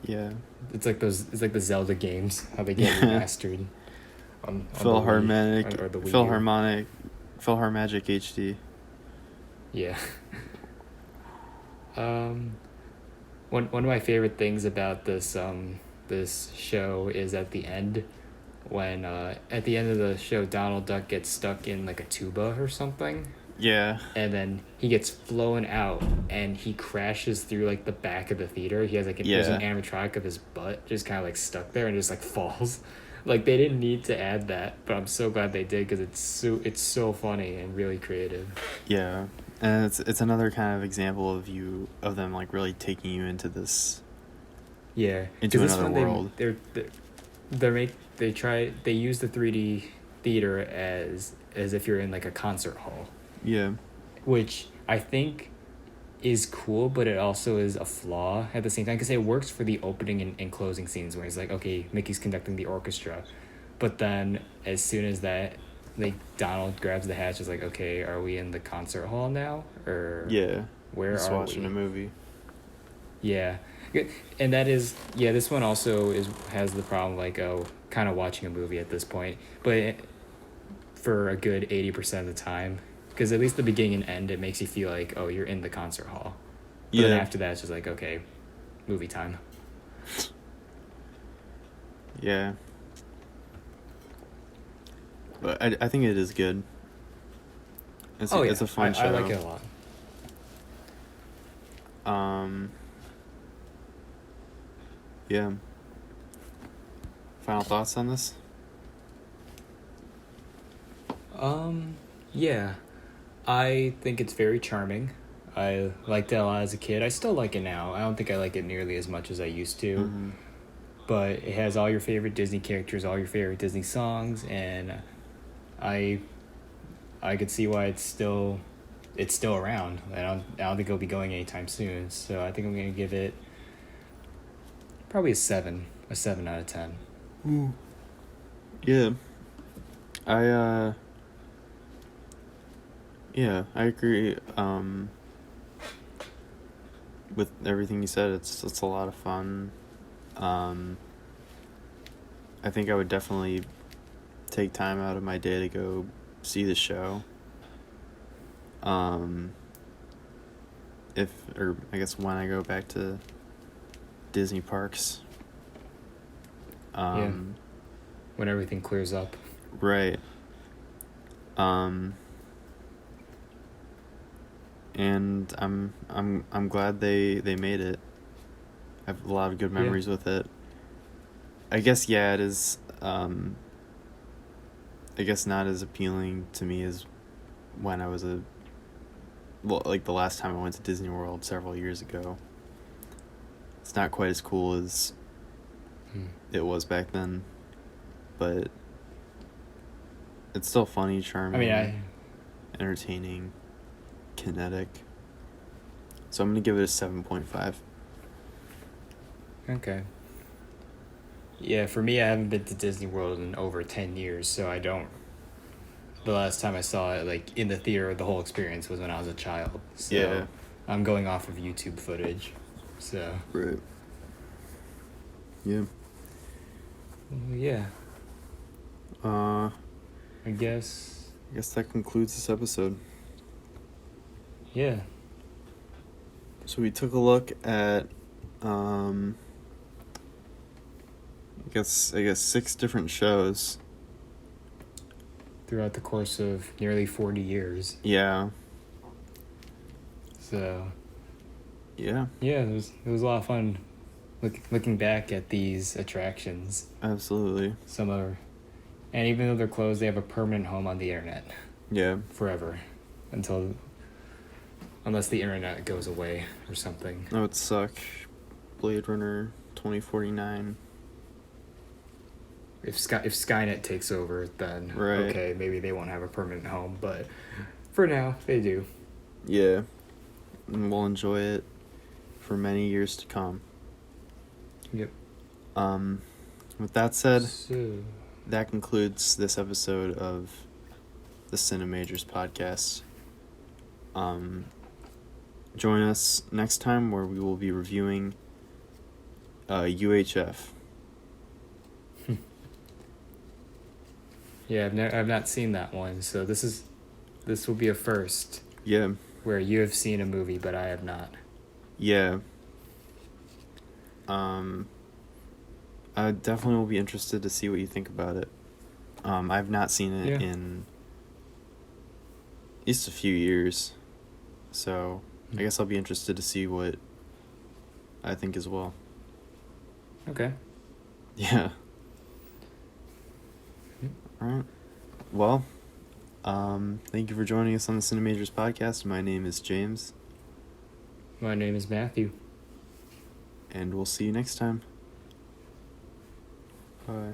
Yeah. It's like the Zelda games, how they get remastered. On PhilharMagic, the Wii U. PhilharMagic HD. Yeah. One of my favorite things about this show is at the end, when at the end of the show Donald Duck gets stuck in like a tuba or something. Yeah. And then he gets flown out and he crashes through like the back of the theater. He has like there's an animatronic of his butt just kind of like stuck there and just like falls. Like they didn't need to add that, but I'm so glad they did because it's so funny and really creative. Yeah, and it's another kind of example of them like really taking you into this. Yeah, into another world. They use the 3D theater as if you're in like a concert hall. Yeah. Which I think is cool, but it also is a flaw at the same time because it works for the opening and closing scenes where it's like, okay, Mickey's conducting the orchestra, but then as soon as that, like Donald grabs the hatch, is like, okay, are we in the concert hall now or where just are watching we? a movie. Yeah, and that is this one also has the problem like kind of watching a movie at this point, but for a good 80% of the time. Because at least the beginning and end, it makes you feel like, oh, you're in the concert hall. But then after that, it's just like, okay, movie time. Yeah. But I think it is good. It's a fun show. I like it a lot. Yeah. Final thoughts on this? Yeah. I think it's very charming. I liked it a lot as a kid. I still like it now. I don't think I like it nearly as much as I used to. Mm-hmm. But it has all your favorite Disney characters, all your favorite Disney songs, and I could see why it's still around. I don't think it'll be going anytime soon. So I think I'm gonna give it probably a 7 out of 10. Ooh. Yeah. I agree. With everything you said, it's a lot of fun. I think I would definitely take time out of my day to go see the show. I guess when I go back to Disney parks. When everything clears up. Right. And I'm glad they made it. I have a lot of good memories with it. I guess it is I guess not as appealing to me as when I was like the last time I went to Disney World several years ago. It's not quite as cool as it was back then, but it's still funny, charming, entertaining, kinetic. So I'm gonna give it a 7.5. Okay. Yeah, for me, I haven't been to Disney World in over 10 years, so I don't. The last time I saw it, like in the theater, the whole experience was when I was a child. So I'm going off of YouTube footage, so. Right. Yeah. Yeah. I guess that concludes this episode. Yeah. So we took a look at, I guess 6 different shows. Throughout the course of nearly 40 years. Yeah. So. Yeah. Yeah, it was a lot of fun looking back at these attractions. Absolutely. Some are, and even though they're closed, they have a permanent home on the internet. Yeah. Forever. Unless the internet goes away or something. That would suck. Blade Runner 2049. If Skynet takes over, then right. Okay, maybe they won't have a permanent home, but for now, they do. Yeah. And we'll enjoy it for many years to come. Yep. With that said, so, that concludes this episode of the CineMajors podcast. Join us next time where we will be reviewing UHF. Yeah, I've not seen that one, so this will be a first. Yeah. Where you have seen a movie, but I have not. Yeah. I definitely will be interested to see what you think about it. I've not seen it in at least a few years, so I guess I'll be interested to see what I think as well. Okay. Yeah. All right. Well, thank you for joining us on the CineMajors podcast. My name is James. My name is Matthew. And we'll see you next time. Bye.